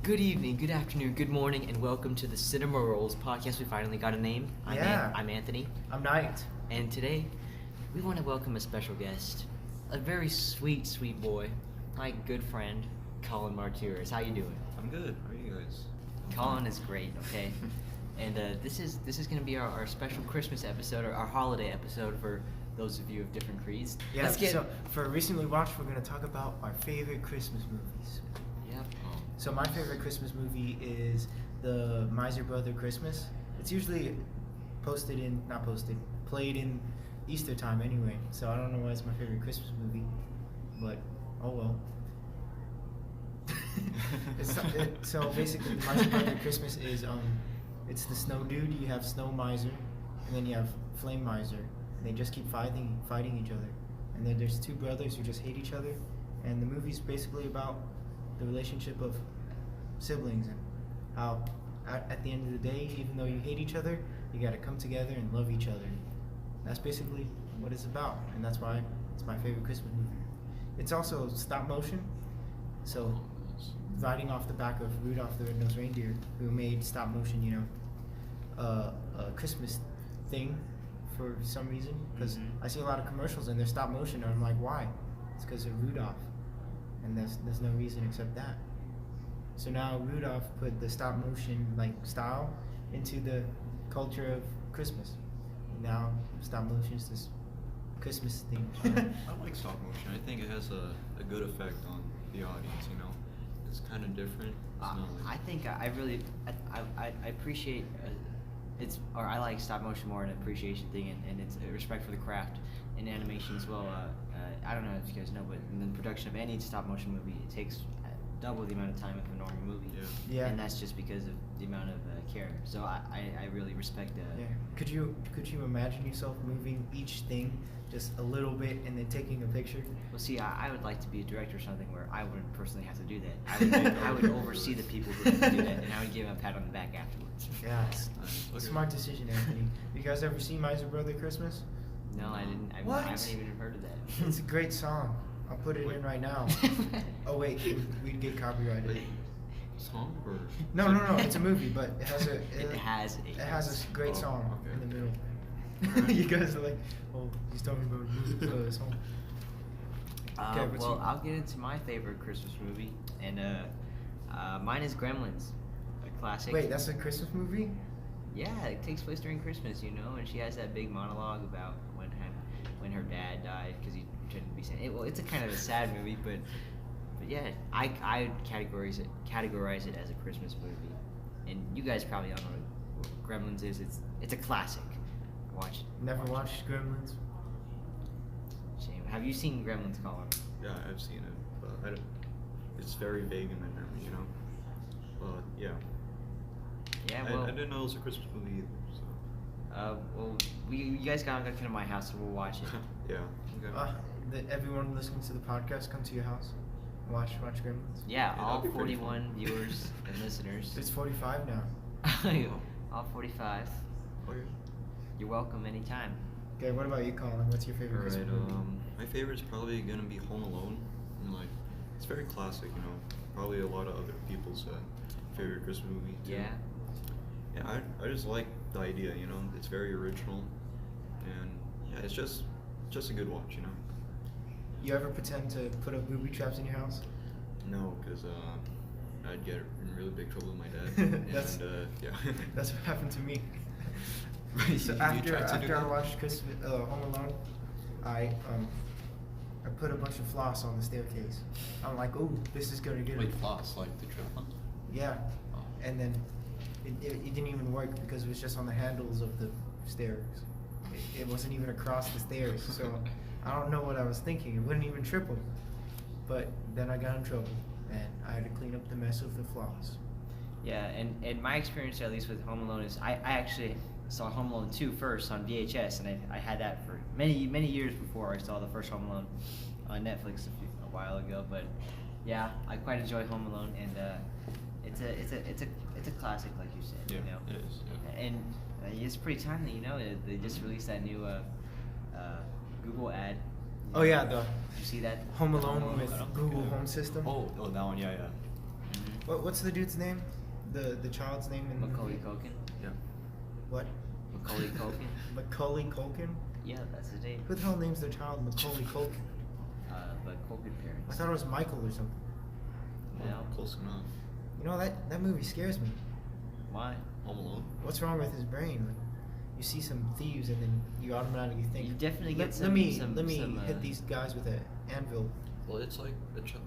Good evening, good afternoon, good morning, and welcome to the Cinema Rolls podcast. We finally got a name. I'm Anthony. I'm Knight. And today, we want to welcome a special guest, a very sweet, sweet boy, my good friend, Colin Martires. How you doing? I'm good. How are you guys? Colin is great, okay? And this is going to be our special Christmas episode, or our holiday episode for those of you of different creeds. Yeah, so for Recently Watched, we're going to talk about our favorite Christmas movies. Yep. So my favorite Christmas movie is the Miser Brother Christmas. It's usually played in Easter time anyway. So I don't know why it's my favorite Christmas movie, but oh well. So basically, the Miser Brother Christmas is it's the snow dude. You have Snow Miser, and then you have Flame Miser. And they just keep fighting each other. And then there's two brothers who just hate each other. And the movie's basically about the relationship of siblings and how at the end of the day, even though you hate each other, you gotta come together and love each other. That's basically what it's about, and that's why it's my favorite Christmas movie. It's also stop motion, so riding off the back of Rudolph the Red-Nosed Reindeer, who made stop motion, a Christmas thing for some reason, because I see a lot of commercials and they're stop motion, and I'm like, why? It's because of Rudolph. And there's no reason except that. So now Rudolph put the stop motion style into the culture of Christmas. Now stop motion is this Christmas thing. I like stop motion. I think it has a good effect on the audience. It's kind of different. I think I appreciate I like stop motion more, an appreciation thing, and it's a respect for the craft and animation as well. I don't know if you guys know, but in the production of any stop motion movie, it takes double the amount of time of a normal movie. Yeah. And that's just because of the amount of care. So I really respect that. Yeah. Could you imagine yourself moving each thing just a little bit and then taking a picture? Well, see, I would like to be a director or something where I wouldn't personally have to do that. I would oversee the people who do that, and I would give them a pat on the back afterwards. Yeah. Smart decision, Anthony. You guys ever seen Miser Brother Christmas? No, I didn't. I haven't even heard of that. It's a great song. I'll put it in right now. Oh wait, we'd get copyrighted. Song or No. It's a movie, but it has a great Oh, song okay. in the middle. You guys are like, oh, he's talking about a song. Well, I'll get into my favorite Christmas movie, and mine is Gremlins, a classic. Wait, that's a Christmas movie? Yeah, it takes place during Christmas, and she has that big monologue about when her dad died because he pretended to be Santa. It's a kind of a sad movie, but yeah, I categorize it as a Christmas movie, and you guys probably don't know what Gremlins is. It's a classic. Never watched Gremlins. Shame. Have you seen Gremlins, Colin? Yeah, I've seen it, but it's very vague in my memory, But yeah. Yeah, well, I didn't know it was a Christmas movie either. So. You guys gotta come to my house and we'll watch it. Yeah. Okay. Everyone listening to the podcast, come to your house. Watch Gremlins. Yeah, all 41 viewers and listeners. It's 45 now. All 45. Okay. You're welcome anytime. Okay, what about you, Colin? What's your favorite Christmas movie? My favorite's probably gonna be Home Alone. And it's very classic, Probably a lot of other people's favorite Christmas movie too. Yeah. Yeah, I just like the idea, It's very original, and yeah, it's just a good watch, You ever pretend to put up booby traps in your house? No, because I'd get in really big trouble with my dad. Yeah. That's what happened to me. So You after tried to do I that? watched Home Alone, I put a bunch of floss on the staircase. I'm like, oh, this is gonna get Wait, floss, like the trap one? Yeah, Oh. and then it didn't even work because it was just on the handles of the stairs. It wasn't even across the stairs, so I don't know what I was thinking. It wouldn't even triple. But then I got in trouble, and I had to clean up the mess of the floss. Yeah, and my experience, at least with Home Alone, is I actually saw Home Alone 2 first on VHS, and I had that for many years before I saw the first Home Alone on Netflix a while ago. But yeah, I quite enjoy Home Alone, and it's a classic, like you said. Yeah, it is. Yeah. And it's pretty timely, They just released that new Google ad. Oh yeah, the You see that? Home Alone with I don't Google think I- Home System. Oh, that one, yeah. What's the dude's name? The child's name in the Macaulay movie? Culkin. Yeah. What? Macaulay Culkin. Macaulay Culkin? Yeah, that's his name. Who the hell names their child Macaulay Culkin? The Culkin parents. I thought it was Michael or something. No. Close enough. You know that movie scares me. Why? Home Alone. What's wrong with his brain? Like, you see some thieves and then you automatically think. You definitely get let some- me some- let me some, hit these guys with an anvil. Well, it's like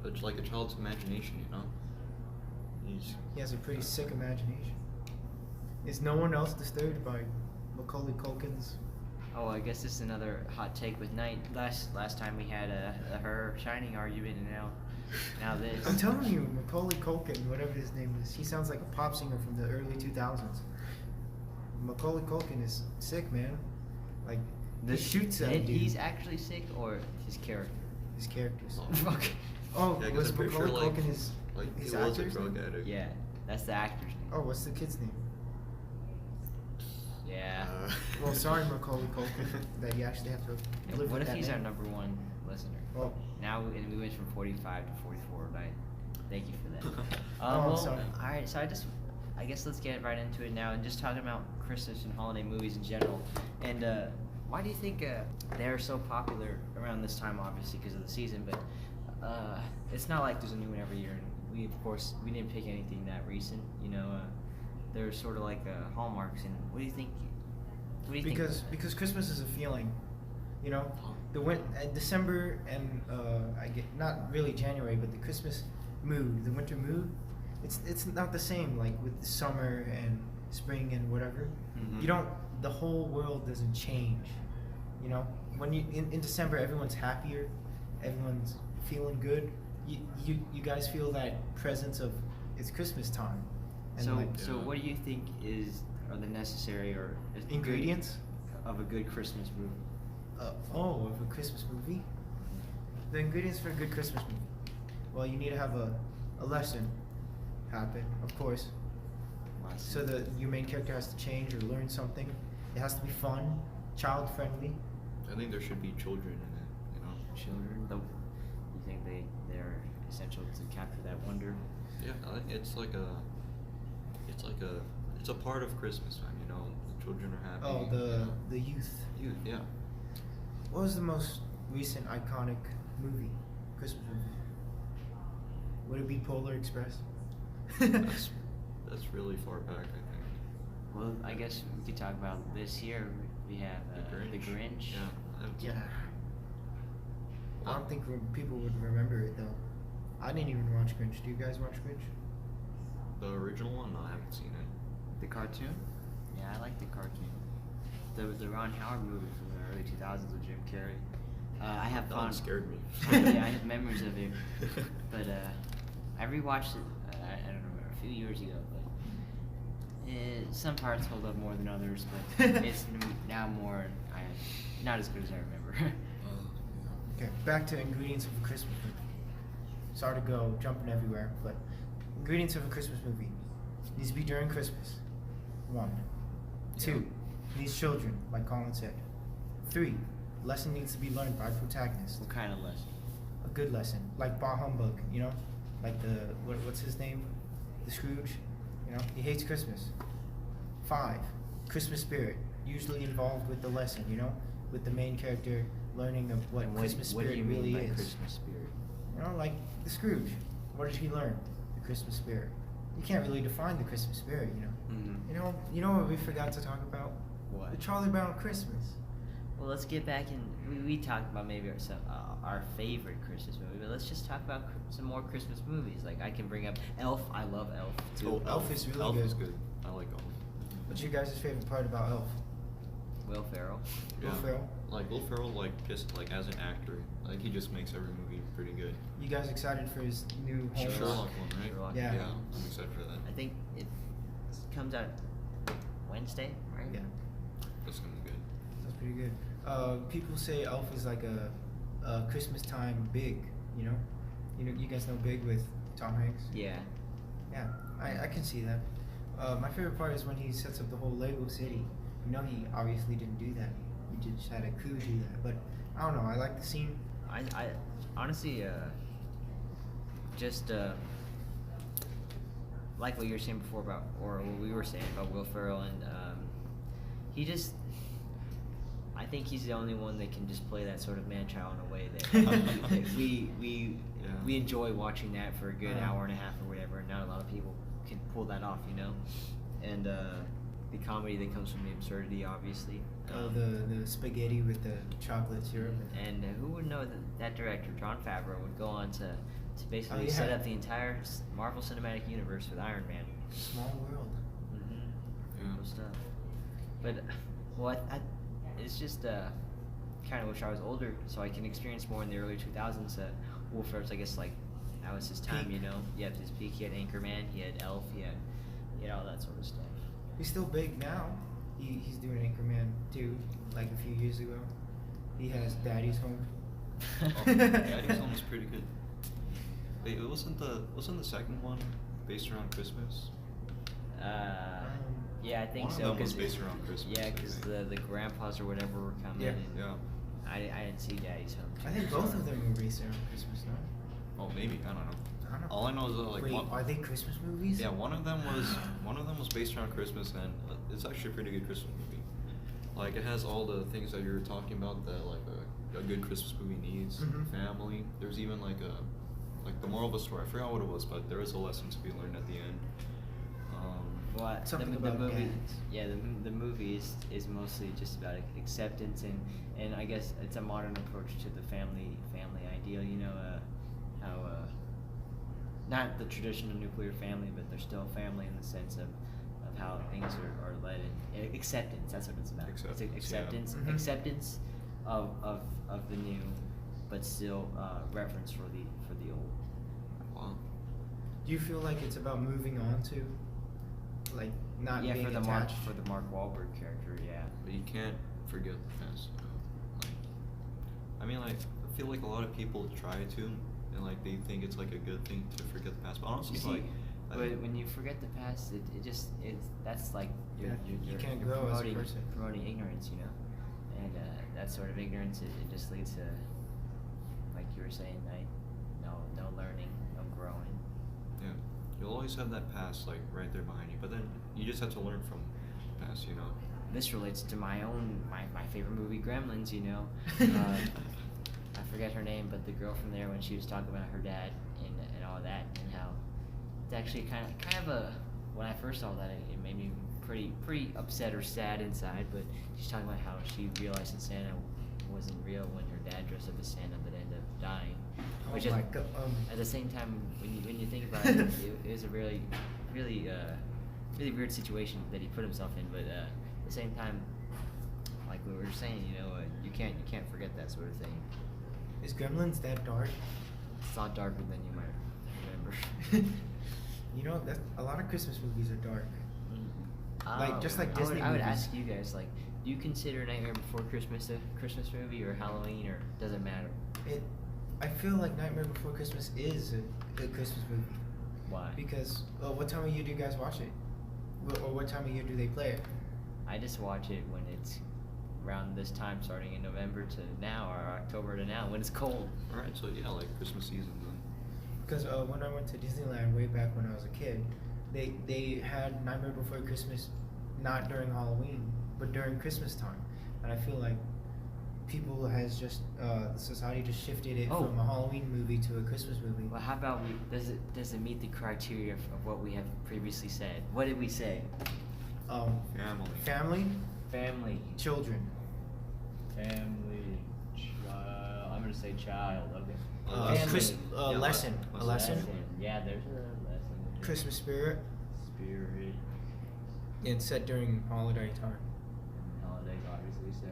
it's like a child's imagination, you know. He's He has a pretty sick imagination. Is no one else disturbed by Macaulay Culkin's? Oh, I guess this is another hot take with Knight. Last time we had a her Shining argument, and now this. I'm telling you, Macaulay Culkin, whatever his name is, he sounds like a pop singer from the early 2000s. Macaulay Culkin is sick, man. Like, he shoots that dude. He's actually sick, or his character? His characters. Fuck. Oh, Yeah, 'cause was I'm pretty Macaulay sure, like- Culkin his like his he was a actor's drug name? addict. Yeah, that's the actor's name. Oh, what's the kid's name? Yeah. Well, sorry, Macaulay Culkin, that you actually have to Yeah, live what with if that he's our name. number one listener? Oh. Now we went from 45 to 44 tonight. Thank you for that. Oh, well, sorry. all right. So I guess let's get right into it now and just talking about Christmas and holiday movies in general. And why do you think they're so popular around this time? Obviously because of the season, but it's not like there's a new one every year. And we didn't pick anything that recent. You know, they're sort of like hallmarks. And what do you think? What do you think? Because Christmas is a feeling, you know. December and I get not really January, but the Christmas mood, the winter mood, it's not the same like with the summer and spring and whatever. Mhm. You don't. The whole world doesn't change, you know. When you in December, everyone's happier, everyone's feeling good. You guys feel that presence of it's Christmas time. And So, like, so Yeah. what do you think are the necessary or is the ingredients good of a good Christmas movie? of a Christmas movie. The ingredients for a good Christmas movie. Well, you need to have a lesson happen, of course. So your main character has to change or learn something. It has to be fun, child friendly. I think there should be children in it, you know. Children, you think they're essential to capture that wonder? Yeah, I think it's a part of Christmas time, you know. The children are happy. Oh, you know. the youth. Youth, yeah. What was the most recent iconic movie, Christmas movie? Would it be Polar Express? That's really far back, I think. Well, I guess we could talk about this year. We have the Grinch. Yeah. that's- Yeah. I don't think people would remember it though. I didn't even watch Grinch. Do you guys watch Grinch? The original one, no, I haven't seen it. The cartoon? Yeah, I like the cartoon. The Ron Howard movie from the early 2000s with Jim Carrey. I have That one fond. scared me. Yeah, I have memories of it, but I rewatched it. I don't remember a few years ago, but some parts hold up more than others. But it's now more. Not as good as I remember. Okay, back to ingredients of a Christmas movie. Sorry to go jumping everywhere, but ingredients of a Christmas movie needs to be during Christmas. 1. 2. Needs children, like Colin said. 3. Lesson needs to be learned by protagonist. What kind of lesson? A good lesson, like Bah Humbug, you know, like what's his name, the Scrooge, you know, he hates Christmas. 5. Christmas spirit, usually involved with the lesson, you know, with the main character learning of what And Christmas what do spirit you mean really by is. Christmas spirit? You know, like the Scrooge. What did he learn? The Christmas spirit. You can't really define the Christmas spirit, you know. Mm-hmm. You know what we forgot to talk about? What? The Charlie Brown Christmas. Well, let's get back in. We talked about maybe our favorite Christmas movie, but let's just talk about some more Christmas movies. Like I can bring up Elf. I love Elf. Too. Oh, Elf is really Elf good. is good. I like Elf. What's your guys' favorite part about Elf? Will Ferrell. Will Ferrell? Like Will Ferrell, like just like as an actor, like he just makes every movie pretty good. You guys excited for his new home Sherlock run? one, right? Sherlock. Yeah. I'm excited for that. I think it comes out Wednesday, right? Yeah, That's gonna be good. that's pretty good. People say Elf is like a Christmas time Big. You know, you guys know Big with Tom Hanks. Yeah. Yeah, I can see that. My favorite part is when he sets up the whole Lego city. You know, he obviously didn't do that. He just had a crew do that. But I don't know. I like the scene. I honestly just like what you were saying before about, or what we were saying about Will Ferrell, and he just. I think he's the only one that can just play that sort of man-child in a way that we enjoy watching that for a good hour and a half or whatever, and not a lot of people can pull that off, you know. And the comedy that comes from the absurdity, obviously. The spaghetti with the chocolate syrup. And who would know that director, Jon Favreau, would go on to basically set up the entire Marvel Cinematic Universe with Iron Man. Small world. Mm-hmm. Cool stuff. But, well, it's just kind of wish I was older so I can experience more in the early 2000s. Will Ferrell's, I guess, like, that was his time, Peak. you know? Yeah, his peak. He had Anchorman, he had Elf, he had all that sort of stuff. He's still big now. He's doing Anchorman 2, like a few years ago. He has Daddy's Home. Daddy's Home was pretty good. Wait, wasn't the second one based around Christmas? Yeah, I think One of so. them was 'cause based around Christmas, Yeah, I because think. the grandpas or whatever were coming. Yeah. And Yeah. I didn't see Daddy's Home. I think both of them were based around Christmas, no? Oh, maybe, I don't know. I don't know. All I know is that like Wait, are they Christmas movies? Yeah, one of them was based around Christmas, and it's actually a pretty good Christmas movie. Like it has all the things that you were talking about that like a good Christmas movie needs. Mhm. Family. There's even like the moral of the story. I forgot what it was, but there is a lesson to be learned at the end. Well, Something the about movie, dads. yeah, the movie is mostly just about acceptance and I guess it's a modern approach to the family ideal. You know, how not the traditional nuclear family, but they're still family in the sense of how things are led and acceptance. That's what it's about. Acceptance, It's acceptance, yeah. Mhm. acceptance of the new, but still reverence for the old. Wow. Do you feel like it's about moving on to, like, not Yeah, being for the attached? Mark Wahlberg character, yeah. But you can't forget the past. You know? Like, I mean, like I feel like a lot of people try to, and like they think it's like a good thing to forget the past. But honestly, You it's see, like, I but think- when you forget the past, that's like Yeah, you can't grow as a promoting, person. promoting ignorance, you know, and that sort of ignorance it just leads to, like you were saying, like no learning, no growing. Yeah, you'll always have that past like right there behind you, but then you just have to learn from the past, you know. This relates to my favorite movie, Gremlins. You know, I forget her name, but the girl from there when she was talking about her dad and all that, and how it's actually kind of a. When I first saw that, it made me pretty upset or sad inside. But she's talking about how she realized that Santa wasn't real when her dad dressed up as Santa, but ended up dying. Oh Which my is, God, at the same time, when you think about it, it was a really weird situation that he put himself in. But at the same time, like we were saying, you know, you can't forget that sort of thing. Is Gremlins that dark? It's a lot darker than you might remember. You know, a lot of Christmas movies are dark. Like, just like Disney I would movies. ask you guys, like, do you consider Nightmare Before Christmas a Christmas movie or Halloween, or does it matter? I feel like Nightmare Before Christmas is a Christmas movie. Why? Because, what time of year do you guys watch it? Or what time of year do they play it? I just watch it when it's around this time, starting in November to now, or October to now, when it's cold. All right, so yeah, like Christmas season then. Because when I went to Disneyland way back when I was a kid, they had Nightmare Before Christmas not during Halloween, but during Christmas time. And I feel like people has just, society just shifted it Oh. from a Halloween movie to a Christmas movie. Well, how about does it meet the criteria of what we have previously said? What did we say? Family. Family, Family. children. Family. I'm gonna say child. Okay. Family. Yeah, Lesson. A lesson. Yeah, there's a lesson. Christmas spirit. Spirit. And set during holiday time. Holidays, obviously. So,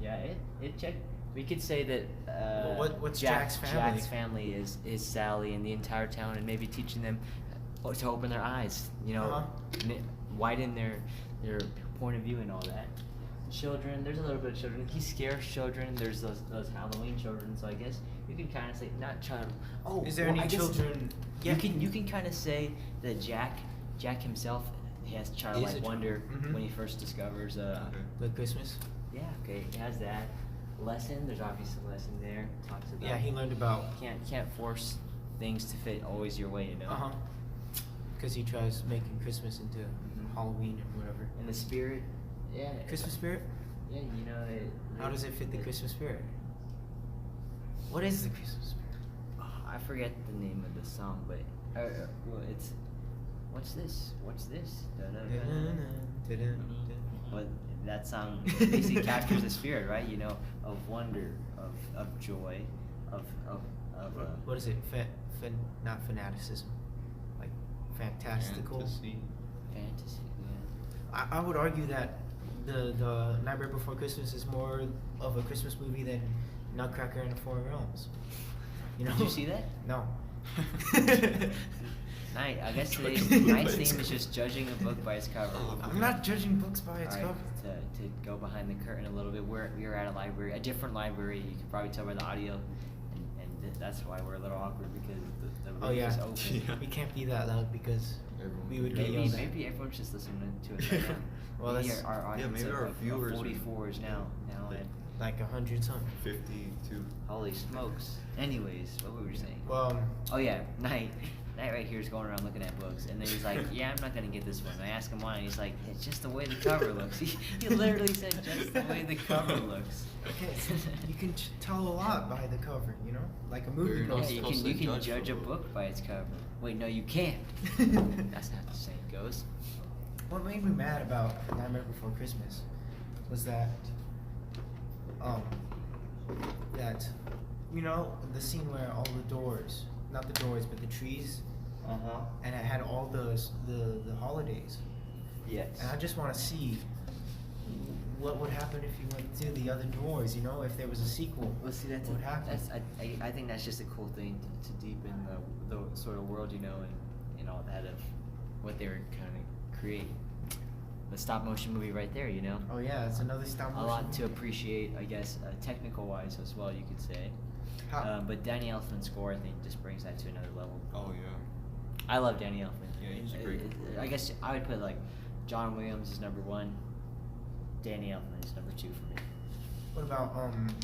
yeah, it checked. We could say that. What's Jack's family? Jack's family is Sally and the entire town, and maybe teaching them to open their eyes. You know, Uh-huh. widen their point of view and all that. Children, there's a little bit of children. He scares children. There's those Halloween children. So I guess you can kind of say not child. Oh, Is there well, any I guess children? You can kind of say that Jack himself, he has childlike Is a child. wonder Mhm. when he first discovers. Okay. The Christmas. Yeah, okay, he has that lesson. There's obviously a lesson there. Talks about Yeah, he learned about. can't force things to fit always your way. You know. Uh huh. because he tries making Christmas into Mhm. Halloween and whatever. And the spirit, yeah. Christmas spirit? Yeah, you know it. How does it fit the Christmas spirit? What is the Christmas spirit? I forget the name of the song, but well, it's what's this? What's this? But that song basically captures the spirit, right? You know, of wonder, of joy, of What is it? Not fanaticism, like fantastical. Fantasy. fantasy. Yeah. I would argue that the Nightmare Before Christmas is more of a Christmas movie than Nutcracker in the Four Realms. You know? Did you see that? No. Night. I guess today's Judging a book night's by its theme is just judging a book by its cover. I'm not judging books by its Alright, cover. to go behind the curtain a little bit, we are at a library, a different library. You can probably tell by the audio, and that's why we're a little awkward because the Oh room yeah. is open. Yeah. We can't be that loud because Everyone we can would hear get Maybe yelled at. maybe everyone's just listening to us right now. Well, maybe that's- our audience maybe our of viewers are- 44s now at like 100 something. 52. holy smokes. Anyways, what were we saying? Well, Oh yeah, Night right here is going around looking at books, and then he's like, "Yeah, I'm not gonna get this one." And I ask him why, and he's like, "It's just the way the cover looks." He literally said, "Just the way the cover looks." okay, so you can tell a lot by the cover, you know, like a movie You're not Yeah, poster. you supposed can to you can judge judge a from a book book. by its cover. Wait, no, you can't. That's not the saying goes. What made me mad about Nightmare Before Christmas was that, that, you know, the scene where all the doors, not the doors, but the trees, and it had all the holidays. Yes. And I just want to see what would happen if you went through the other doors, you know, if there was a sequel. Well, see, that's what would happen? I think that's just a cool thing to deepen the sort of world, you know, and all that of what they were kind of create. The stop motion movie right there, you know. Oh yeah, it's another stop A motion. lot to appreciate, I guess, technical wise as well, you could say. But Danny Elfman's score, I think, just brings that to another level. Oh yeah. I love Danny Elfman. Yeah, he's a great composer. I guess I would put like John Williams is number 1. Danny Elfman is number 2 for me. What about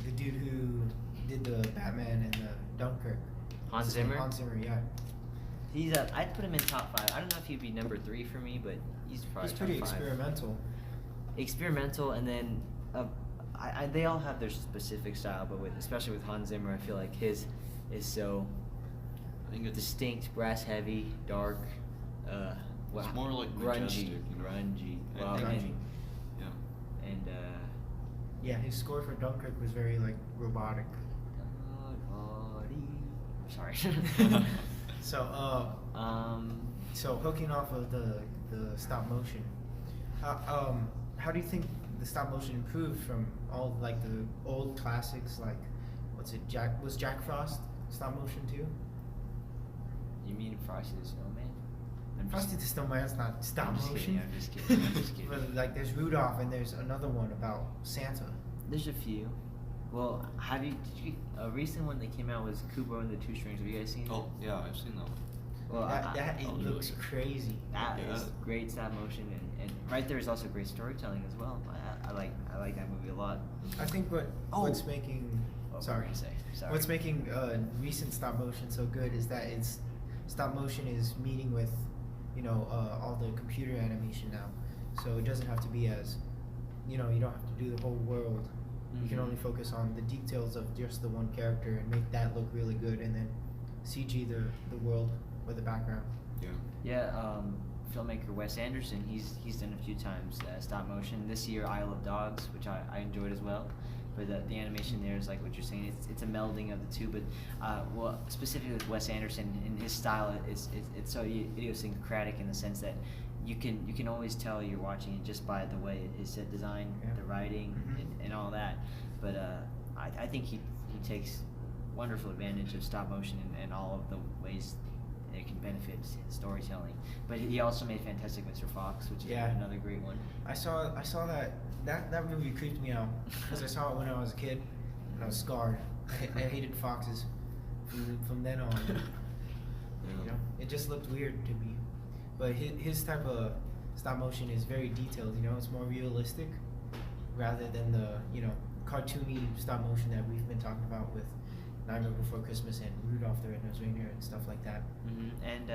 the dude who did the Batman and the Dunkirk? Hans What's his name? Zimmer? Hans Zimmer, yeah. He's I'd put him in top 5. I don't know if he'd be number 3 for me, but he's probably He's pretty top 5. experimental. Experimental, and then they all have their specific style, but especially with Hans Zimmer, I feel like his is so I think it's distinct, brass heavy, dark. It's more like grungy, majestic, you know? grungy. I Well, think- and, yeah. and Yeah, his score for Dunkirk was very like robotic. sorry. So so hooking off of the stop motion, how do you think the stop motion improved from all like the old classics like was Jack Frost stop motion too? You mean Frosty the Snowman? I'm Frosty the Snowman's not stop I'm just motion. kidding, I'm just kidding, I'm just kidding. But like there's Rudolph and there's another one about Santa. There's a few. Well, did you a recent one that came out was Kubo and the Two Strings. Have you guys seen it? Oh yeah, I've seen that one. Well, That it oh, looks really? crazy. that Yeah. is great stop motion, and right there is also great storytelling as well. I like that movie a lot. I think what's making What sorry were you gonna say? Sorry. what's making recent stop motion so good is that it's stop motion is meeting with all the computer animation now, so it doesn't have to be as you don't have to do the whole world. You can Mhm. only focus on the details of just the one character and make that look really good, and then CG the world or the background. Yeah. Yeah, filmmaker Wes Anderson, he's done a few times stop motion. This year, Isle of Dogs, which I enjoyed as well. But the animation there is like what you're saying. It's a melding of the two. But well, specifically with Wes Anderson, in his style, it's so idiosyncratic in the sense that you can always tell you're watching it just by the way his set design, Yeah. the writing, Mhm. and all that. But I think he takes wonderful advantage of stop motion and all of the ways it can benefit storytelling. But he also made Fantastic Mr. Fox, which is Yeah. another great one. I saw that movie creeped me out because I saw it when I was a kid and I was scarred. I hated foxes from then on. Yeah. It just looked weird to me. But his type of stop motion is very detailed. It's more realistic rather than the cartoony stop motion that we've been talking about with Nightmare Before Christmas and Rudolph the Red-Nosed Reindeer and stuff like that. And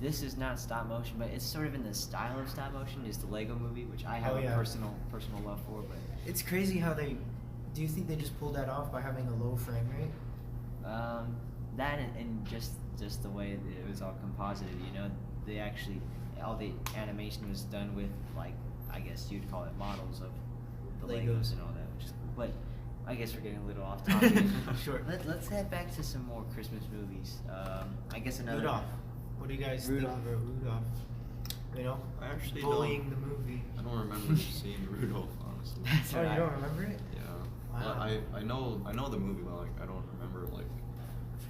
this is not stop motion, but it's sort of in the style of stop motion. Is the Lego Movie, which I have Oh, a yeah. personal love for, but. It's crazy how they. Do you think they just pulled that off by having a low frame rate? That and just the way that it was all composited, you know, they actually all the animation was done with, like, I guess you'd call it models of the Legos and all that, which is cool. But I guess we're getting a little off topic. Sure. Let's head back to some more Christmas movies. I guess another Rudolph. What do you guys Rudolph. think about Rudolph? You know, I actually bullying don't. the movie. I don't remember seeing Rudolph, honestly. That's Oh, right. you don't remember it? Yeah. Wow. I know the movie, but like I don't remember like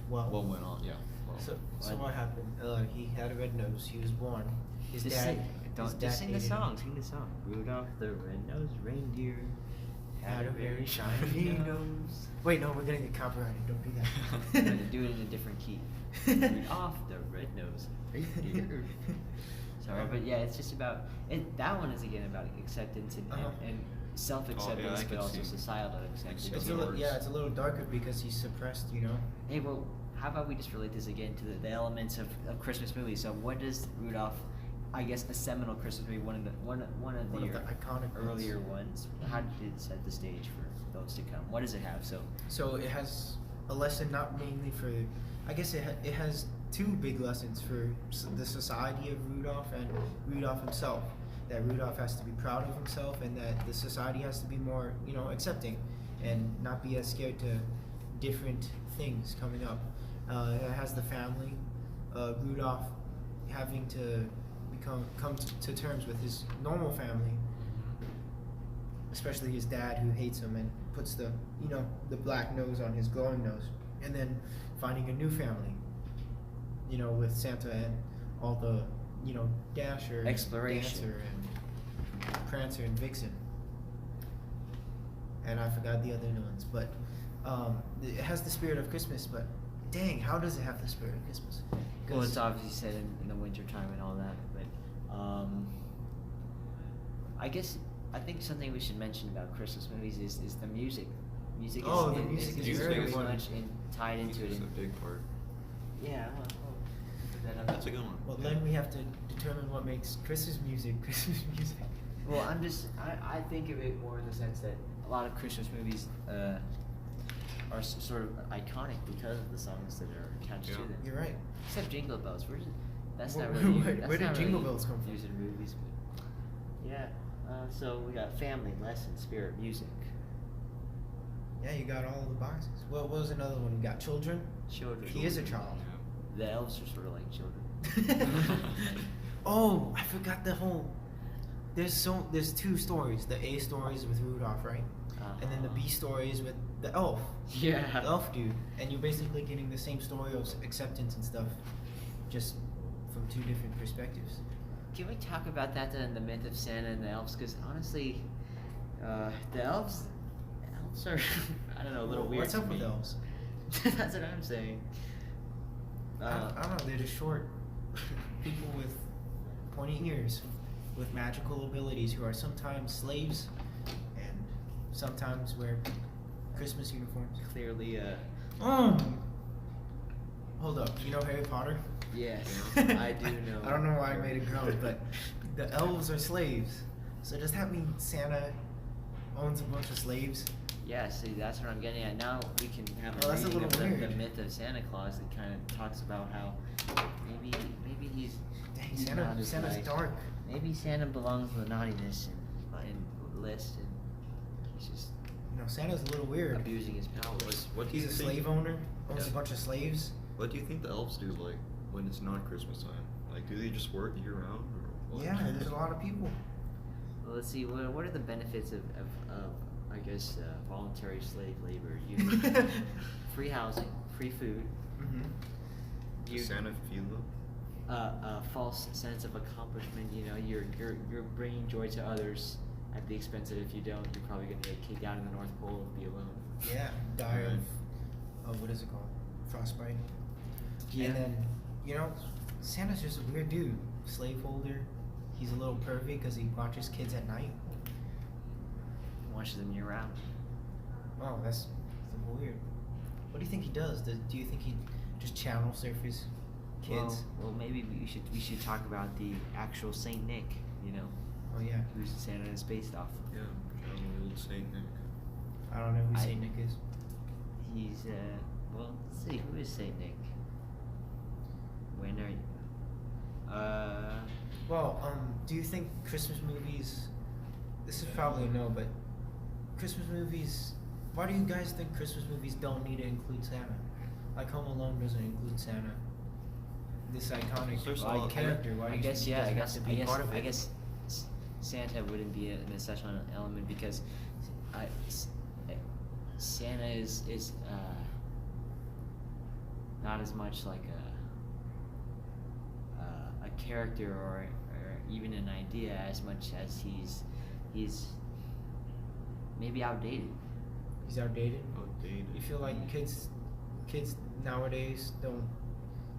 Well, what went on. Yeah. Well, so what happened? He had a red nose. He was born. His Just dad. sing, his don't dad just sing the hated him. song. Sing the song. Rudolph the red-nosed reindeer Had a very shiny nose. Wait, no, we're gonna get copyrighted. Don't do I'm that. gonna do it in a different key. Rudolph the red-nosed reindeer. Sorry, but yeah, it's just about it. That one is again about acceptance and self-acceptance, Oh, yeah, I but could also see. societal acceptance. It's Yeah. it's a little darker because he's suppressed. You know. Hey, well, how about we just relate this again to the elements of Christmas movies? So, what does Rudolph? I guess a seminal Christmas movie, one of the iconic earlier ones. ones. How did it set the stage for those to come? What does it have? So it has a lesson not mainly for, I guess it has two big lessons for the society of Rudolph and Rudolph himself. That Rudolph has to be proud of himself, and that the society has to be more, accepting, and not be as scared to different things coming up. It has the family, Rudolph having to come to terms with his normal family, especially his dad who hates him and puts the black nose on his glowing nose, and then finding a new family, with Santa and all the Dasher, and Exploration. Dancer, and Prancer and Vixen, and I forgot the other ones, but it has the spirit of Christmas. But dang, how does it have the spirit of Christmas? well, it's obviously set in the winter time and all that, but I think something we should mention about Christmas movies is the music. Music is, Oh, the music is very very much tied into it. It's a big part. Yeah, well, put that up. That's a good one. Well, then we have to determine what makes Christmas music Christmas music. Well, I think of it more in the sense that a lot of Christmas movies are sort of iconic because of the songs that are attached to Yeah. them. You're right. Except Jingle Bells. That's Where- not really. where- that's where did not Jingle really Bells come from? used in movies, but yeah. So we got family, lesson, spirit, music, Yeah, you got all the boxes. Well, what was another one? We got children. children. He is a child. The elves are sort of like children. Oh, I forgot the whole. There's two stories. The A story is with Rudolph, right? And then the B story is with the elf. Yeah. The elf dude. And you're basically getting the same story of acceptance and stuff, just from two different perspectives. Can we talk about that then, the myth of Santa and the elves? Because honestly, the elves are I don't know, a little weird. What's to up with me. elves? That's what I'm saying. I don't know. They're just short people with pointy ears, with magical abilities, who are sometimes slaves and sometimes wear Christmas uniforms. Clearly, Hold up. You know Harry Potter? yes, I do know. I don't know why I made it grow, but the elves are slaves. So does that mean Santa owns a bunch of slaves? Yeah, see, that's what I'm getting at. Now we can have Oh, a that's a reading little of the weird. myth of Santa Claus that kind of talks about how maybe he's Dang, he's Santa, not as Santa's nice. dark. Maybe Santa belongs in the naughtiness and list, and he's just Santa's a little weird. abusing his powers. What do He's you a think? slave owner, owns Yeah. a bunch of slaves. What do you think the elves do like when it's not Christmas time? Like, do they just work year round? Or what? Yeah, there's a lot of people. Well, let's see. What are the benefits of I guess voluntary slave labor? You free housing, free food. Mm-hmm. Does Santa feel them? A false sense of accomplishment. You're bringing joy to others at the expense that if you don't, you're probably gonna get kicked out in the North Pole and be alone. Yeah, die of what is it called? Frostbite. Yeah. And then, Santa's just a weird dude. Slaveholder. He's a little pervy because he watches kids at night. Watches them year round. Oh, that's weird. What do you think he does? Do you think he just channel surfers kids. Well, maybe we should talk about the actual Saint Nick. You know, Oh yeah. who's Santa is based off. Yeah, old Saint Nick. I don't know who I- Saint Nick is. He's well, let's see, who is Saint Nick? When are you? Well, do you think Christmas movies? This is probably a no, but Christmas movies. Why do you guys think Christmas movies don't need to include Santa? Like Home Alone doesn't include Santa. This iconic First of Well, all, character. Why do I you guess think he yeah. I doesn't have guess to be part of it? I guess Santa wouldn't be an essential element because Santa is not as much like a character or even an idea as much as he's maybe outdated. He's outdated. Outdated. You feel like kids nowadays don't,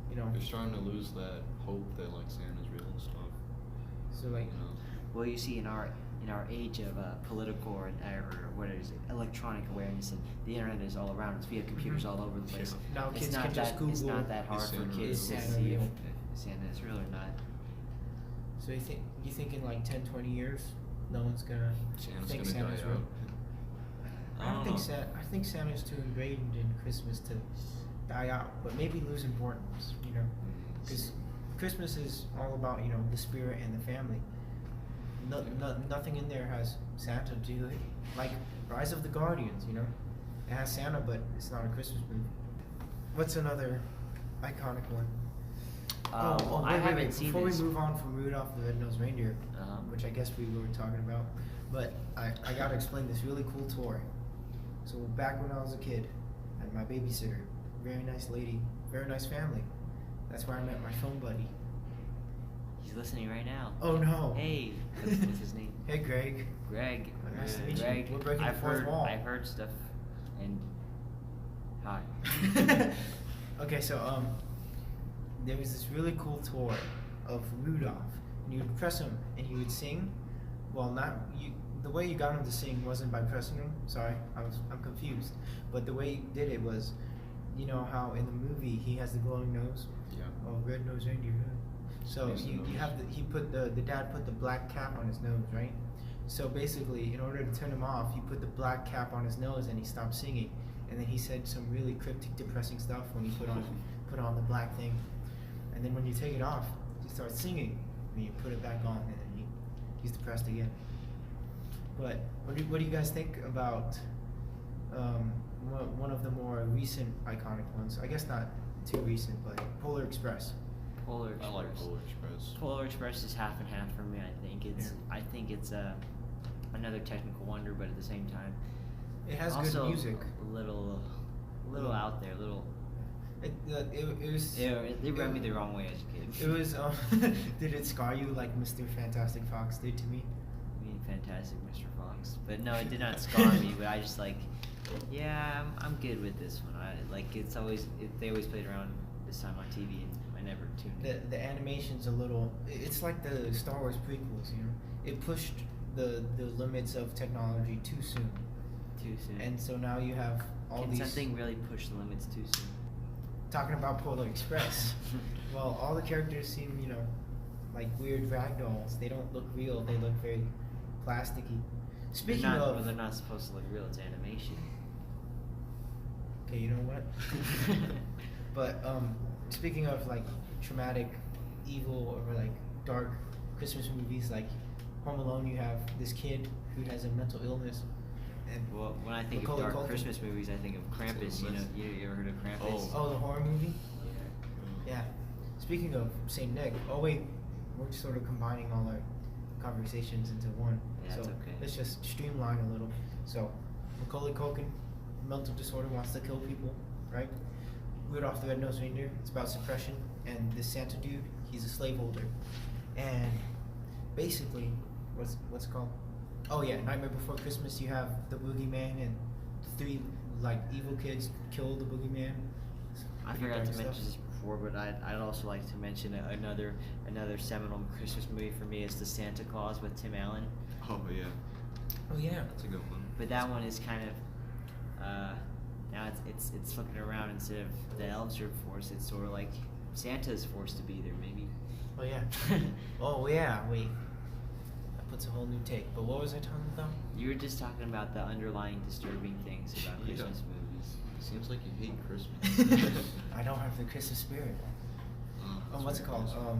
you know. They're starting to lose that hope that like Santa's real and stuff. So like, You know. Well, you see, in our age of political or what is it, electronic awareness, and the internet is all around us. We have computers all over the place. Yeah. Now It's kids not can just It's Google, not that hard is for Santa kids real? to Is Santa see if real? Santa is real or not. so you think in like 10, 20 years, no one's gonna Santa's think gonna Santa's die real? out. I think Santa's too ingrained in Christmas to die out, but maybe lose importance. You know, because Christmas is all about, you know, the spirit and the family. Nothing in there has Santa do it. Like Rise of the Guardians, you know, it has Santa, but it's not a Christmas movie. What's another iconic one? Well, I haven't seen Before this. we move on from Rudolph the Red-Nosed Reindeer, which I guess we were talking about, but I gotta explain this really cool toy. So back when I was a kid, I had my babysitter, very nice lady, very nice family. That's where I met my phone buddy. He's listening right now. Oh no! Hey, what's his name? Hey Greg. Greg. Nice to meet you. Greg. We're breaking the I've fourth heard. wall. I've heard stuff. And hi. Okay, so there was this really cool toy of Rudolph, and you would press him, and he would sing. Well, not you. The way you got him to sing wasn't by pressing him. Sorry, I'm confused. But the way you did it was, you know how in the movie he has the glowing nose. Yeah. Oh, red-nosed reindeer. So Nice you nose. have the dad put the black cap on his nose, right? So basically, in order to turn him off, he put the black cap on his nose and he stopped singing. And then he said some really cryptic, depressing stuff when he put on the black thing. And then when you take it off, he starts singing. And you put it back on, and then he's depressed again. But what do you guys think about one of the more recent iconic ones? I guess not too recent, but Polar Express. Polar Express. I like Polar Express. Polar Express is half and half for me. I think it's another technical wonder, but at the same time, It has also good music. A little out there. It was. They rubbed me the wrong way as a kid. It was. Did it scar you like Mr. Fantastic Fox did to me? I mean, fantastic, Mr. Fox. But no, it did not scar me. But I just yeah, I'm good with this one. They always played around this time on TV, and I never tuned in. The animation's a little. It's like the Star Wars prequels, you know. It pushed the limits of technology too soon, Too soon. and so now you have all Can these. something really push the limits too soon? Talking about Polar Express. Well, all the characters seem, you know, like weird rag dolls. They don't look real. They look very plasticky. Speaking of, they're not supposed to look real. It's animation. okay, you know what? But speaking of like traumatic, evil, or like dark Christmas movies, like Home Alone, you have this kid who has a mental illness, and Well, when I think Macaulay of dark Culkin. Christmas movies, I think of Krampus. You know, you ever heard of Krampus? oh, the horror movie. Yeah. Speaking of Saint Nick, oh wait, we're sort of combining all our conversations into one. Yeah, so that's okay. let's just streamline a little. So, Macaulay Culkin, mental disorder, wants to kill people, right? Rudolph the Red-Nosed Reindeer, it's about suppression, and this Santa dude, he's a slaveholder, and basically, what's it called? Oh yeah, Nightmare Before Christmas. You have the boogeyman, and three like evil kids kill the boogeyman. I Pretty forgot dark to stuff. mention this before, but I'd also like to mention another seminal Christmas movie for me is The Santa Claus with Tim Allen. Oh yeah, Oh yeah. that's a good one. But that one is kind of now it's flipping around. Instead of the elves are forced, it's sort of like Santa's forced to be there, maybe. Oh yeah. Oh yeah. Wait. That puts a whole new take. But what was I talking about? You were just talking about the underlying disturbing things about Yeah. Christmas movies. Seems like you hate Christmas. I don't have the Christmas spirit. That's What's it very called?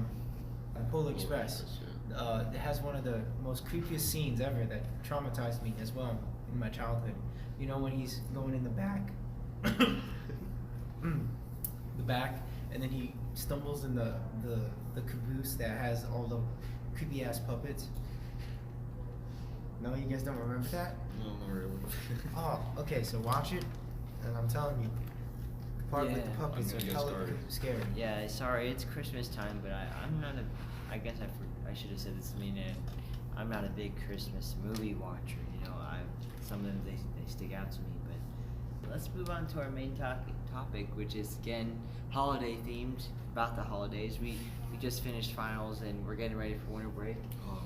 nice. Polar Express. Yeah. It has one of the most creepiest scenes ever that traumatized me as well in my childhood. You know when he's going in the back, the back, and then he stumbles in the caboose that has all the creepy ass puppets. No, you guys don't remember that? No, not really. Oh, okay. So watch it, and I'm telling you, the part with the Yeah. puppets I'm are gonna get hella started. scary. Yeah, sorry, it's Christmas time, but I'm not a. I guess I should have said this to me, and I'm not a big Christmas movie watcher. You know, some of them they stick out to me. But let's move on to our main topic, which is again holiday themed. About the holidays, we just finished finals and we're getting ready for winter break. Oh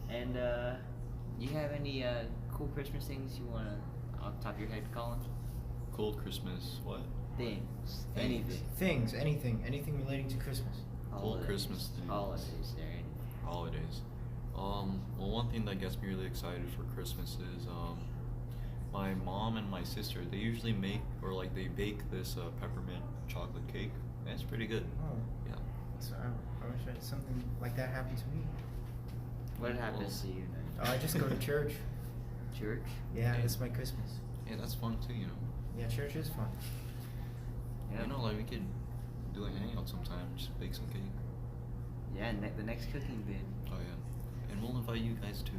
yeah. And you have any cool Christmas things you wanna off the top of your head, Colin? Cold Christmas. What? Things, Things. anything. Anything relating to Christmas. Cold Holidays. Christmas things. Holidays, there. Holidays. Well, one thing that gets me really excited for Christmas is my mom and my sister. They usually make they bake this peppermint chocolate cake. And it's pretty good. Oh, Yeah. so I wish something like that happened to me. What happens to you then? I just go to church. Church? Yeah, Yeah. that's my Christmas. Yeah, that's fun too. You know. Yeah, church is fun. Yeah. You know, like we could do a hangout sometime. Just bake some cake. Yeah, the next cooking vid. Oh yeah. And we'll invite you guys too.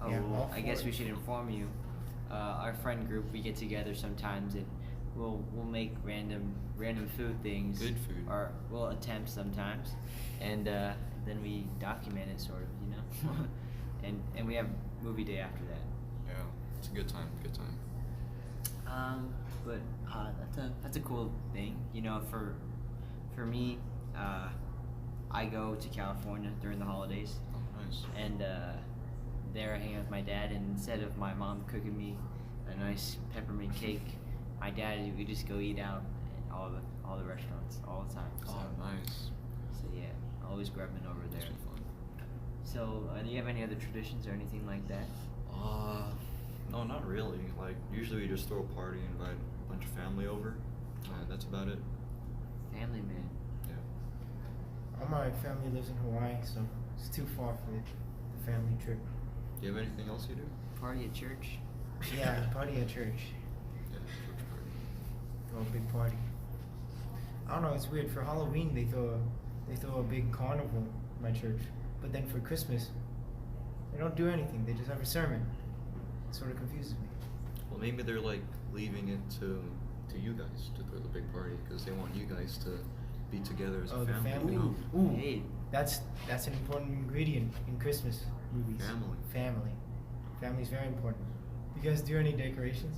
Oh, Yeah, well, all I guess for we it. should inform you. Our friend group, we get together sometimes and we'll make random food things. Good food. Or we'll attempt sometimes, and then we document it, sort of, you know. and we have movie day after that. Yeah. It's a good time. Good time. But that's a cool thing, you know. For me, I go to California during the holidays, Oh, nice. and there I hang out with my dad. And instead of my mom cooking me a nice peppermint cake, my dad we just go eat out at all the restaurants all the time. So, Oh, nice. so yeah, always grabbing over Must there. be fun. So, do you have any other traditions or anything like that? No, not really. Like usually we just throw a party, invite a bunch of family over. That's about it. Family man. Yeah. All my family lives in Hawaii, so it's too far for the family trip. Do you have anything else you do? Party at church. Yeah, party at church. Yeah, church party. Throw a big party. I don't know. It's weird. For Halloween, they throw a big carnival in my church, but then for Christmas, they don't do anything. They just have a sermon. It sort of confuses me. Well, maybe they're like leaving it to you guys to throw the big party because they want you guys to be together as Oh, a the family. family. Ooh. Ooh. Hey. That's an important ingredient in Christmas movies. Family. Family's very important. You guys do any decorations?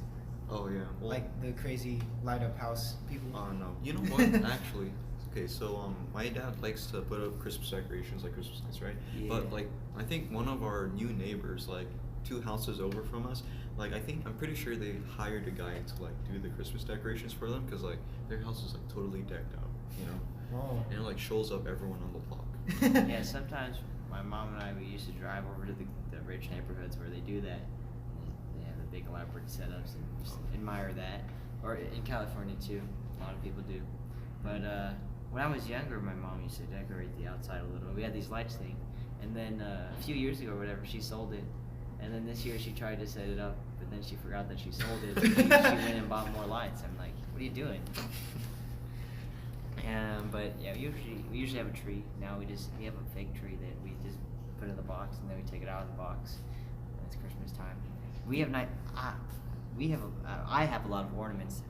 Oh yeah. Well, Like the crazy light up house people? no. You know what? Actually, okay. So my dad likes to put up Christmas decorations like Christmas lights, right? Yeah. But like I think one of our new neighbors, like 2 houses over from us, like I'm pretty sure they hired a guy to like do the Christmas decorations for them because like their house is like totally decked out, you know, Oh. and it like shows up everyone on the block. Yeah, sometimes my mom and I, we used to drive over to the rich neighborhoods where they do that. They have the big elaborate setups and just admire that. Or in California too, a lot of people do. But when I was younger, my mom used to decorate the outside a little. We had these lights thing, and then a few years ago or whatever, she sold it. And then this year she tried to set it up, but then she forgot that she sold it. And she went and bought more lights. I'm like, what are you doing? But yeah, we usually have a tree. Now we have a fake tree that we just put in the box, and then we take it out of the box when it's Christmas time. We have I have a lot of ornaments.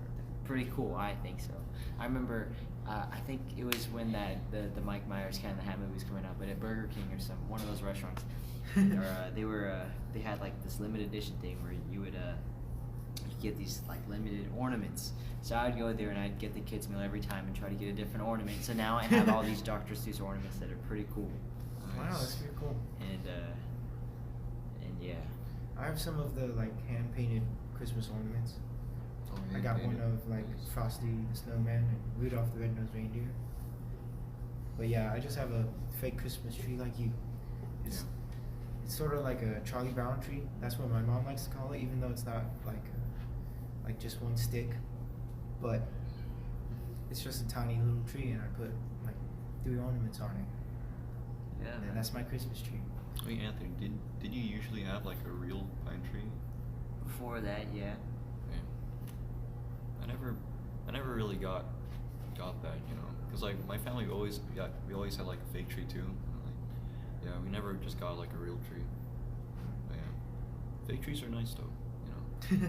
Pretty cool, I think so. I remember, I think it was when the Mike Myers Cat in the Hat movie was coming out, but at Burger King or one of those restaurants, or they had like this limited edition thing where you would you get these like limited ornaments. So I'd go there and I'd get the kids meal every time and try to get a different ornament. So now I have all these Dr. Seuss ornaments that are pretty cool. Wow, that's pretty cool. And yeah. I have some of the like hand painted Christmas ornaments. Oh, I got one of like Frosty the Snowman and Rudolph the Red-Nosed Reindeer. But yeah, I just have a fake Christmas tree like you. It's it's sort of like a Charlie Brown tree. That's what my mom likes to call it, even though it's not like just one stick. But it's just a tiny little tree, and I put like 3 ornaments on it. Yeah. And that's my Christmas tree. Wait, Anthony, did you usually have like a real pine tree? Before that, yeah. Yeah. I never really got that, you know, because like my family we always had like a fake tree too. And, like, yeah, we never just got like a real tree. But, yeah, fake trees are nice though, you know.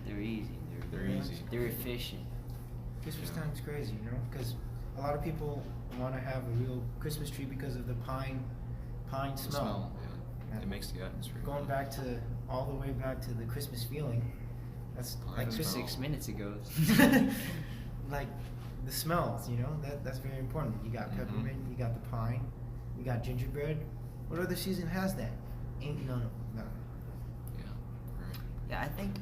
They're easy. They're easy. They're efficient. Christmas Yeah. time's crazy, you know, because a lot of people want to have a real Christmas tree because of the pine The smell. yeah. Yeah. It makes the atmosphere. Going back to all the way back to the Christmas feeling, that's Pine like Like smell. 6 minutes ago. like the smells, you know, that's very important. You got Mhm. peppermint, you got the pine, you got gingerbread. What other season has that? Ain't none of them. No. Yeah. Right. Yeah, I think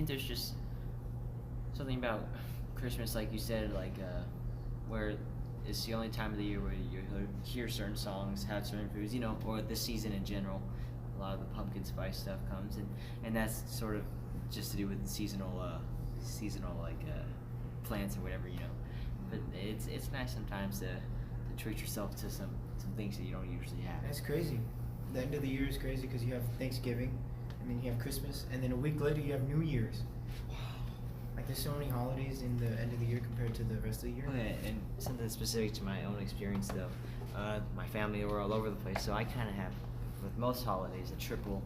there's just something about Christmas, like you said, like where it's the only time of the year where you hear certain songs, have certain foods, you know, or the season in general. A lot of the pumpkin spice stuff comes, and that's sort of just to do with seasonal like plants or whatever, you know. But it's nice sometimes to treat yourself to some things that you don't usually have. That's crazy. The end of the year is crazy because you have Thanksgiving, and then you have Christmas, and then a week later you have New Year's. Wow. Like there's so many holidays in the end of the year compared to the rest of the year. Okay, and something specific to my own experience though. My family were all over the place, so I kind of have, with most holidays, a triple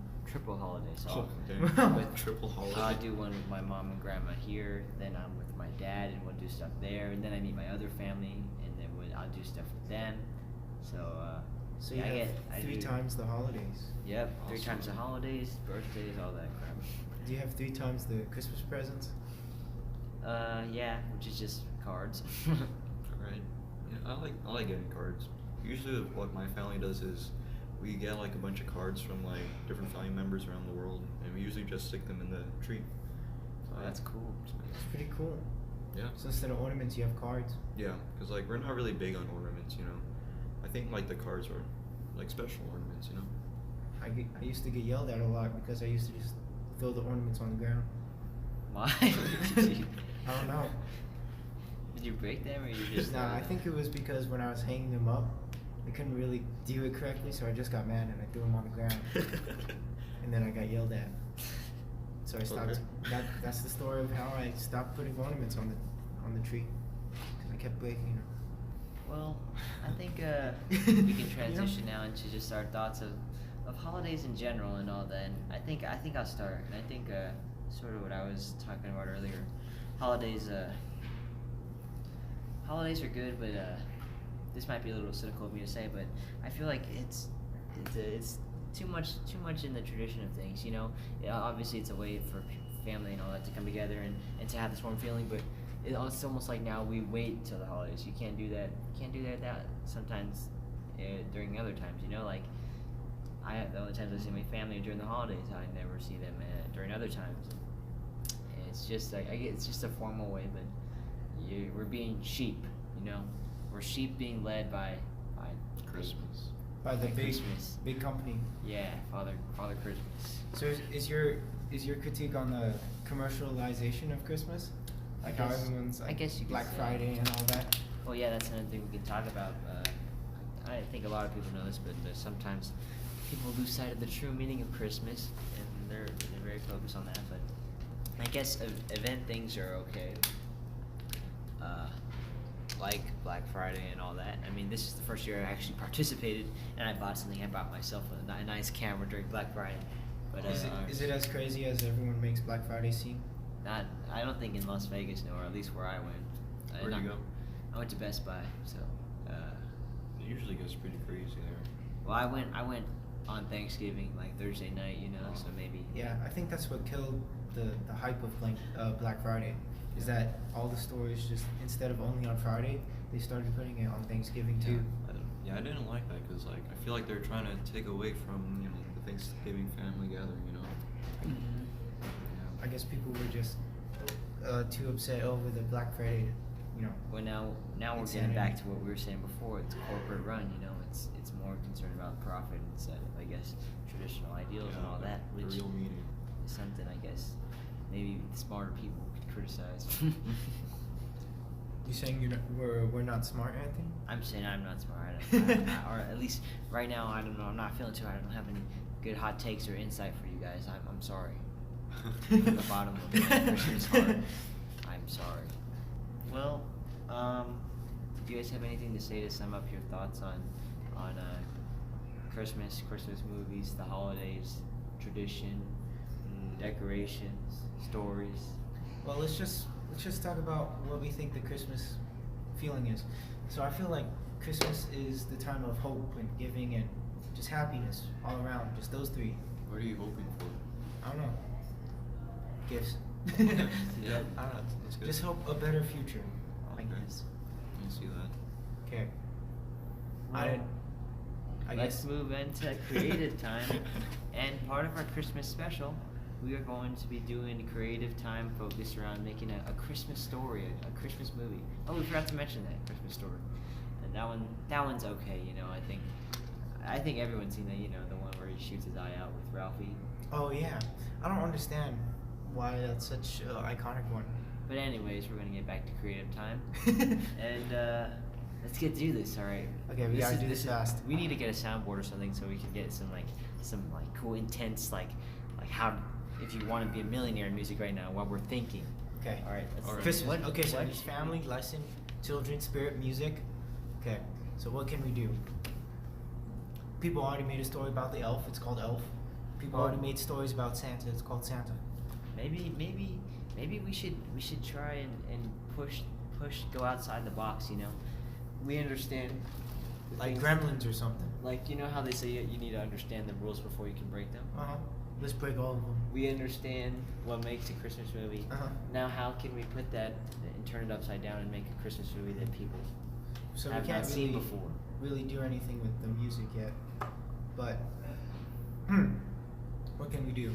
holiday. So Oh, I'll- damn. with Triple holiday. I'll do one with my mom and grandma here, then I'm with my dad and we'll do stuff there, and then I meet my other family, and then I'll do stuff with them. So So yeah, you have I three do- times the holidays. Yep, 3 Awesome. times the holidays, birthdays, all that crap. Do you have 3 times the Christmas presents? Yeah, which is just cards. Right. Yeah, I like getting cards. Usually, what my family does is we get like a bunch of cards from like different family members around the world, and we usually just stick them in the tree. Oh, that's cool. It's pretty cool. Yeah. So instead of ornaments, you have cards. Yeah, because like we're not really big on ornaments, you know. I think like the cards are like special ornaments, you know. I used to get yelled at a lot because I used to just throw the ornaments on the ground. Why? I don't know. Did you break them or you just? Nah, I think it was because when I was hanging them up, I couldn't really do it correctly, so I just got mad and I threw them on the ground. And then I got yelled at. So I stopped. Okay. That's the story of how I stopped putting ornaments on the tree. Because I kept breaking them. Well, I think we can transition now into just our thoughts of holidays in general and all that. And I think I'll start. And I think sort of what I was talking about earlier. Holidays are good, but this might be a little cynical of me to say, but I feel like it's too much in the tradition of things. You know, obviously it's a way for family and all that to come together and to have this warm feeling, but it's almost like now we wait till the holidays. You can't do that. That sometimes during other times. You know, like the only times I see my family are during the holidays. I never see them during other times. And it's just like it's just a formal way, but we're being sheep. You know, we're sheep being led by Christmas. By the By big Christmas. big company. Yeah, Father Christmas. So is your critique on the commercialization of Christmas? Like how guess- everyone's like I guess you could Black say. Friday and all that? Well, yeah, that's another thing we can talk about. I think a lot of people know this, but sometimes people lose sight of the true meaning of Christmas, and they're very focused on that. But I guess event things are okay, like Black Friday and all that. I mean, this is the first year I actually participated, and I bought something. I bought myself a nice camera during Black Friday. But Is it as crazy as everyone makes Black Friday seem? I don't think in Las Vegas, no, or at least where I went. Where'd you go? I went to Best Buy, so. It usually gets pretty crazy there. Well, I went on Thanksgiving, like Thursday night, you know, so maybe. Yeah, I think that's what killed the hype of Black Friday. Is that all the stores just, instead of only on Friday, they started putting it on Thanksgiving too. I didn't like that because like I feel like they're trying to take away from the Thanksgiving family gathering, you know. I guess people were just too upset over the Black Friday Well, now we're getting back to what we were saying before. It's corporate run, It's more concerned about profit instead of, I guess, traditional ideals and all that, the which real meaning. is something I guess maybe smarter people could criticize. You saying we're not smart, Anthony? I'm saying I'm not smart, or at least right now I don't know. I'm not feeling too. I don't have any good hot takes or insight for you guys. I'm sorry. From the bottom of my Christian's heart, I'm sorry. Well, do you guys have anything to say to sum up your thoughts on Christmas movies, the holidays, tradition, decorations, stories? Well, let's just talk about what we think the Christmas feeling is. So I feel like Christmas is the time of hope and giving and just happiness all around. Just those three. What are you hoping for? I don't know. Gifts. Yeah, I don't know. that's good. Just hope a better future, I Okay. guess. I see that. Okay. I Let's guess. move into creative time, and part of our Christmas special, we are going to be doing creative time focused around making a Christmas story, a Christmas movie. Oh, we forgot to mention that Christmas story, and that one's okay. I think everyone's seen that. The one where he shoots his eye out with Ralphie. Oh yeah. I don't understand why that's such an iconic one. But anyways, we're gonna get back to creative time, and let's get through this. All right. Okay, we gotta do this fast. We need to get a soundboard or something so we can get some cool intense how if you want to be a millionaire music right now while we're thinking. Okay. All right. Let's Christmas. what- Okay, so what there's should family, we- lesson, children, spirit, music. Okay, so what can we do? People already made a story about the elf. It's called Elf. People already made stories about Santa. It's called Santa. Maybe we should try and push go outside the box. We understand. the Like things- Gremlins or something. Like how they say you need to understand the rules before you can break them. Let's break all of them. We understand what makes a Christmas movie. Uh-huh. Now, how can we put that and turn it upside down and make a Christmas movie that people So have we can't not seen before? really do anything with the music yet. But what can we do?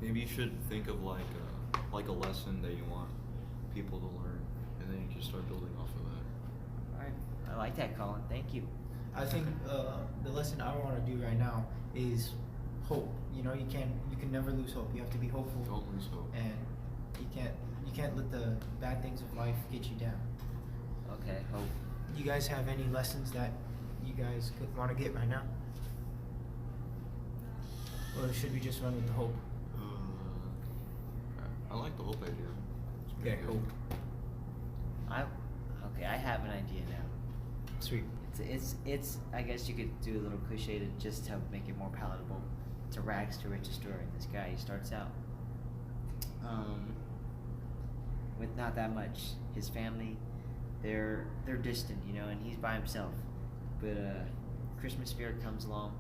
Maybe you should think of like a lesson that you want people to learn, and then you can start building off of that. All right, I like that, Colin. Thank you. I think the lesson I want to do right now is hope. You can never lose hope. You have to be hopeful. Don't lose hope. And you can't let the bad things of life get you down. Okay, hope. You guys have any lessons that you guys could want to get right now? Or should we just run with the hope? I like the hope idea. It's pretty Okay, good. hope. I have an idea now. Sweet. It's I guess you could do a little cliche to just help make it more palatable. It's a rags to riches story. This guy, he starts out with not that much. His family, they're distant, and he's by himself. But Christmas spirit comes along,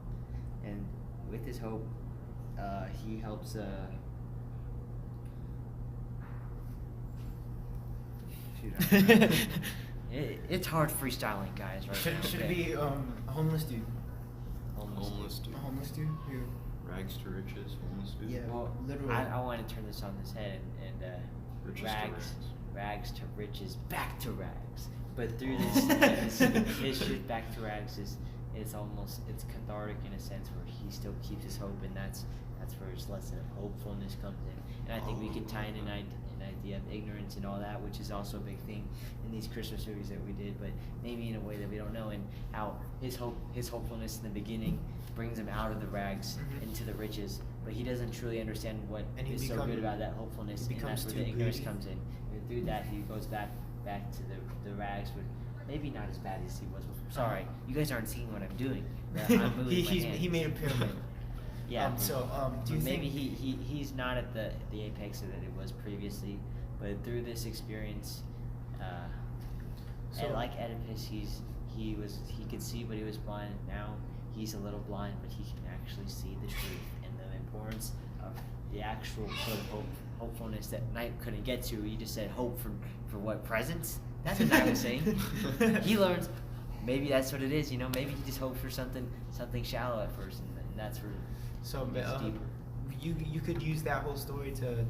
and with his hope, he helps. Shoot, it's hard freestyling, guys. Right? Should it Okay. be a homeless dude? Homeless dude. A homeless dude who. Rags to riches. Homeless dude. Yeah. Well, literally. I want to turn this on its head and Riches to rags to riches, back to rags. But through this, his shit back to rags it's cathartic in a sense where he still keeps his hope, and that's where his lesson of hopefulness comes in. And I think we can tie in an idea of ignorance and all that, which is also a big thing in these Christmas movies that we did, but maybe in a way that we don't know, and how his hopefulness in the beginning brings him out of the rags into the riches, but he doesn't truly understand what And he is so become- good about that hopefulness, he and that's becomes where the too ignorance greedy. comes in. And through that, he goes back to the rags, but maybe not as bad as he was before. Sorry, you guys aren't seeing what I'm doing. I'm moving my hands. he made a pyramid. Yeah. Do you maybe think he's not at the apex that it was previously, but through this experience, So- and like Oedipus, he could see, but he was blind. Now he's a little blind, but he can actually see the truth and the importance of the actual quote hopefulness that Knight couldn't get to. He just said hope for what, presents? That's what Knight was saying. He learns. Maybe that's what it is, Maybe he just hopes for something shallow at first, and that's where so? it gets deeper. You could use that whole story to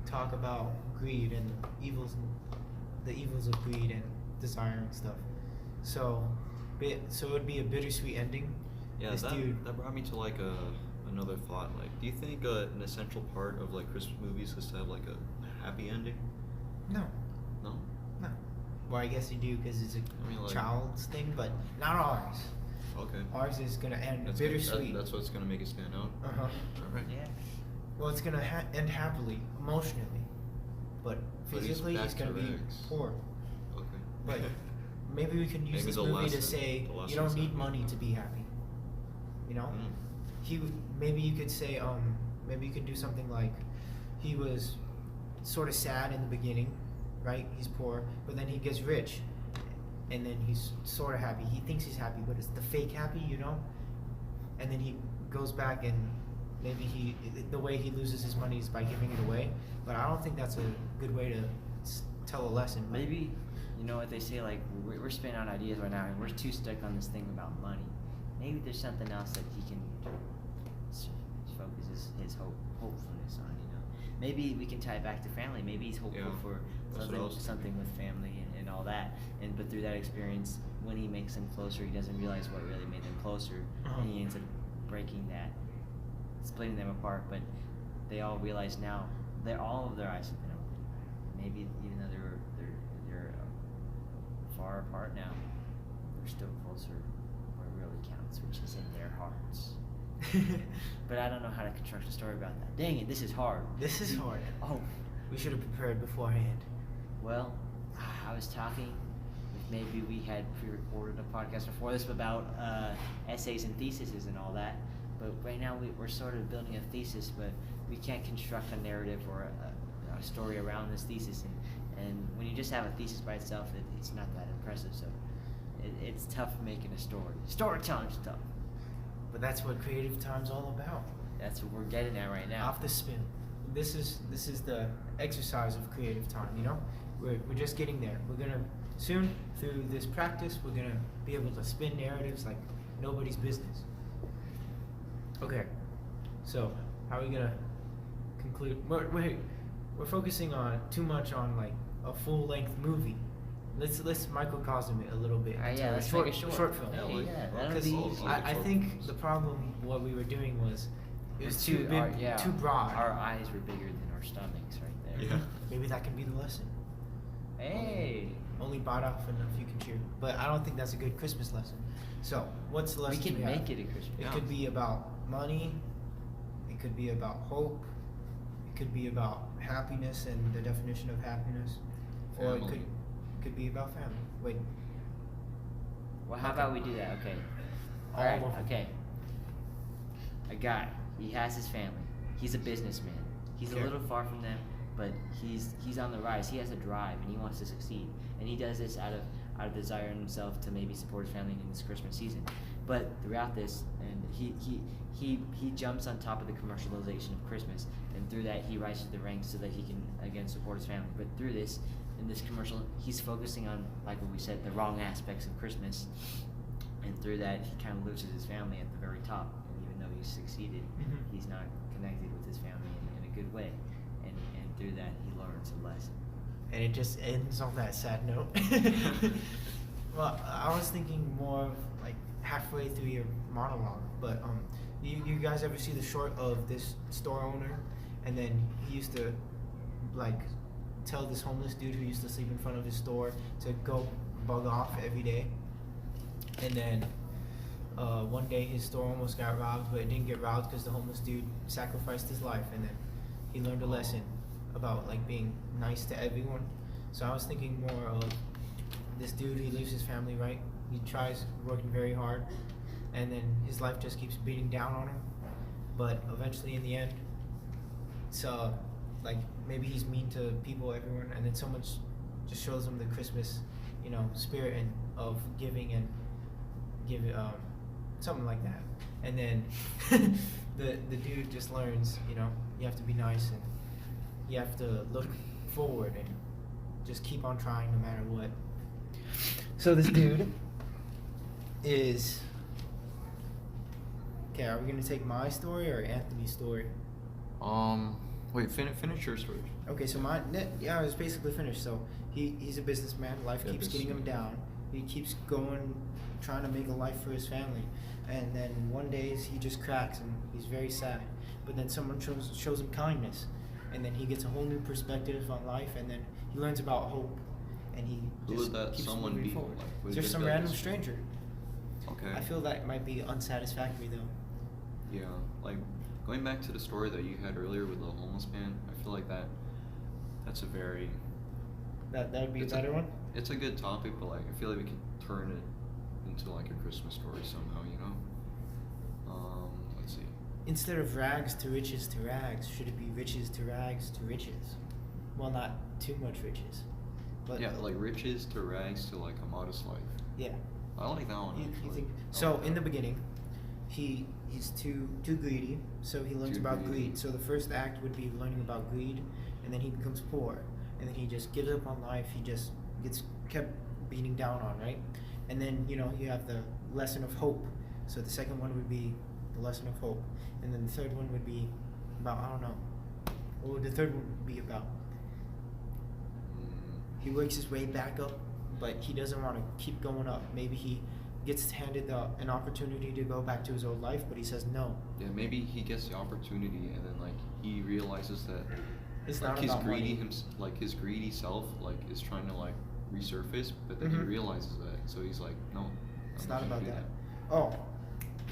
talk about greed and evils the evils of greed and desire and stuff. So it'd be a bittersweet ending. Yeah, This that dude. that brought me to like another thought. Like, do you think an essential part of like Christmas movies is to have like a happy ending? No, No. no. Well, I guess you do because it's a I mean, like- child's thing, but not ours. Okay. Ours is gonna end That's bittersweet. That's what's gonna make it stand out. Uh huh. All right. Yeah. Well, it's gonna end happily, emotionally, but But he's physically back he's gonna to be rags. poor. Okay. But maybe we can use Maybe this the movie to lesson- say the you don't lesson's need happy. money to be happy. You know, Mm. maybe you could say maybe you could do something like he was sort of sad in the beginning, right? He's poor, but then he gets rich, and then he's sort of happy. He thinks he's happy, but it's the fake happy, you know. And then he goes back and maybe the way he loses his money is by giving it away. But I don't think that's a good way to tell a lesson. Maybe, you know what they say, like, we're spinning out ideas right now, and we're too stuck on this thing about money. Maybe there's something else that he can focus his hopefulness on, you know. Maybe we can tie it back to family. Maybe he's hopeful Yeah, for that's what I was something with family and all that. But through that experience, when he makes them closer, he doesn't realize what really made them closer, and he ends up breaking that, splitting them apart. But they all realize now that all of their eyes have been opened. Maybe even though they're far apart now, they're still closer where it really counts, which is in their hearts. But I don't know how to construct a story about that. Dang it, this is hard. This is hard. Oh, We should have prepared beforehand. well, I was talking. Maybe we had pre-recorded a podcast before this about essays and theses and all that. But right now we're sort of building a thesis, but we can't construct a narrative or a story around this thesis. And when you just have a thesis by itself, it's not that impressive. So it's tough making a story. Storytelling's tough. But that's what creative time's all about. That's what we're getting at right now. Off the spin. This is the exercise of creative time, you know? We're just getting there. We're gonna soon, through this practice, we're gonna be able to spin narratives like nobody's business. Okay. So how are we gonna conclude? We're focusing on too much on like a full length movie. Let's microcosm it a little bit. Yeah, into a let's short, make it short film. Yeah, Hey, like- yeah, that'll Because be all- easy. all- I think the problem what we were doing was it was too big, too broad. Our eyes were bigger than our stomachs right there. Yeah. Maybe that can be the lesson. Hey. Only bite off enough you can chew. But I don't think that's a good Christmas lesson. So, what's the We lesson can have? make it a Christmas. It Yeah. could be about money. It could be about hope. It could be about happiness and the definition of happiness. Or it Family. could be about family. Wait. Well, how about we do that? Okay. All Alright, of them. okay. A guy, he has his family. He's a businessman. He's Okay. a little far from them, but he's on the rise. He has a drive and he wants to succeed. And he does this out of desire in himself to maybe support his family in this Christmas season. But throughout this, and he jumps on top of the commercialization of Christmas, and through that he rises to the ranks so that he can again support his family. But through this, in this commercial, he's focusing on, like what we said, the wrong aspects of Christmas, and through that he kind of loses his family at the very top. And even though he's succeeded, Mhm. he's not connected with his family in a good way, and through that he learns a lesson. And it just ends on that sad note. Well, I was thinking more of like halfway through your monologue, but you guys ever see the short of this store owner, and then he used to like tell this homeless dude who used to sleep in front of his store to go bug off every day, and then one day his store almost got robbed, but it didn't get robbed because the homeless dude sacrificed his life, and then he learned a lesson about like being nice to everyone. So I was thinking more of this dude. He leaves his family, right? He tries working very hard, and then his life just keeps beating down on him. But eventually, in the end, so like maybe he's mean to people, everyone, and then someone just shows him the Christmas, spirit and of giving and something like that. And then the dude just learns, you have to be nice and you have to look forward and just keep on trying no matter what. So this dude is... Okay, are we going to take my story or Anthony's story? Wait, finish your story. Okay, so it was basically finished. So he's a businessman. Life Yeah, keeps getting him businessman. down. He keeps going, trying to make a life for his family, and then one day he just cracks and he's very sad. But then someone shows him kindness, and then he gets a whole new perspective on life, and then he learns about hope, and he Who just would that keeps someone moving be? forward. Like, would Just it some be like random a- stranger. Okay. I feel that might be unsatisfactory though. Yeah, like going back to the story that you had earlier with the homeless man, I feel like that's a very That would be a it's better one. It's a good topic, but like I feel like we could turn it into like a Christmas story somehow, you know? Let's see. Instead of rags to riches to rags, should it be riches to rags to riches? Well, not too much riches, but Yeah, like riches to rags to like a modest life. yeah. I like that one. You actually. think I so? like In that. the beginning, he's too greedy, so he learns Too about greedy. greed. So the first act would be learning about greed, and then he becomes poor, and then he just gives up on life. He just gets kept beating down on, right? And then you have the lesson of hope. So the second one would be the lesson of hope, and then the third one would be about, I don't know. What would the third one be about? He works his way back up, but he doesn't want to keep going up. Maybe he gets handed an opportunity to go back to his old life, but he says no. Yeah, maybe he gets the opportunity and then like he realizes that It's like not his about greedy money. like his greedy self like is trying to like resurface, but then he Mhm. realizes that, so he's like, no, It's I'm not gonna about do that. Oh,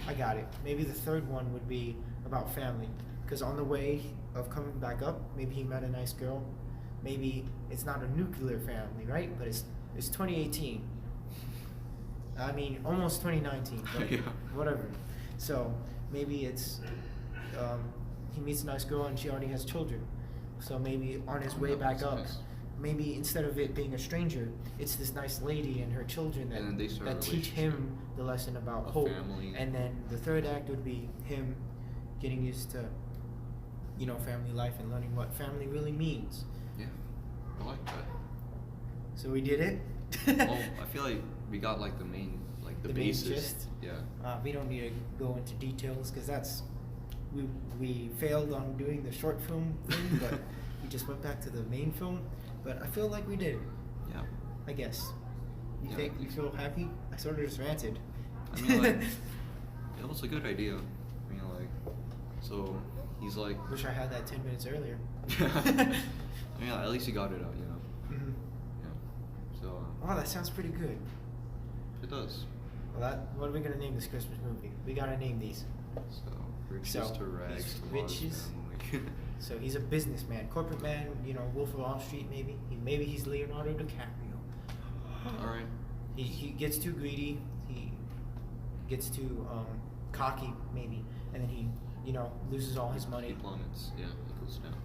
I got it. Maybe the third one would be about family. Because on the way of coming back up, maybe he met a nice girl. Maybe it's not a nuclear family, right? But it's 2018. I mean, almost 2019, but Yeah. whatever. So maybe it's he meets a nice girl and she already has children. So maybe on his Oh, way that back was up, nice. maybe instead of it being a stranger, it's this nice lady and her children that, And then they start a that teach him the lesson about A hope. family. And then the third act would be him getting used to, family life and learning what family really means. Yeah, I like that. So we did it. Well, I feel like we got like the main, like the The main basis. gist? Yeah. We don't need to go into details because we failed on doing the short film thing, but we just went back to the main film. But I feel like we did it, Yeah. I guess. You Yeah, I think you think feel happy? I sort of just ranted. I mean, like, it was a good idea. I mean, like, so he's like. Wish I had that 10 minutes earlier. I mean, at least you got it out, you know. Mhm. Yeah. So Oh, that sounds pretty good. it does. Well, what are we gonna name this Christmas movie? We gotta name these. So riches So, to rags he's to modest riches. family. So he's a businessman, corporate man. Wolf of Wall Street, maybe. Maybe he's Leonardo DiCaprio. All right. He gets too greedy. He gets too cocky, maybe, and then he loses all his money. He plummets. Yeah, he goes down.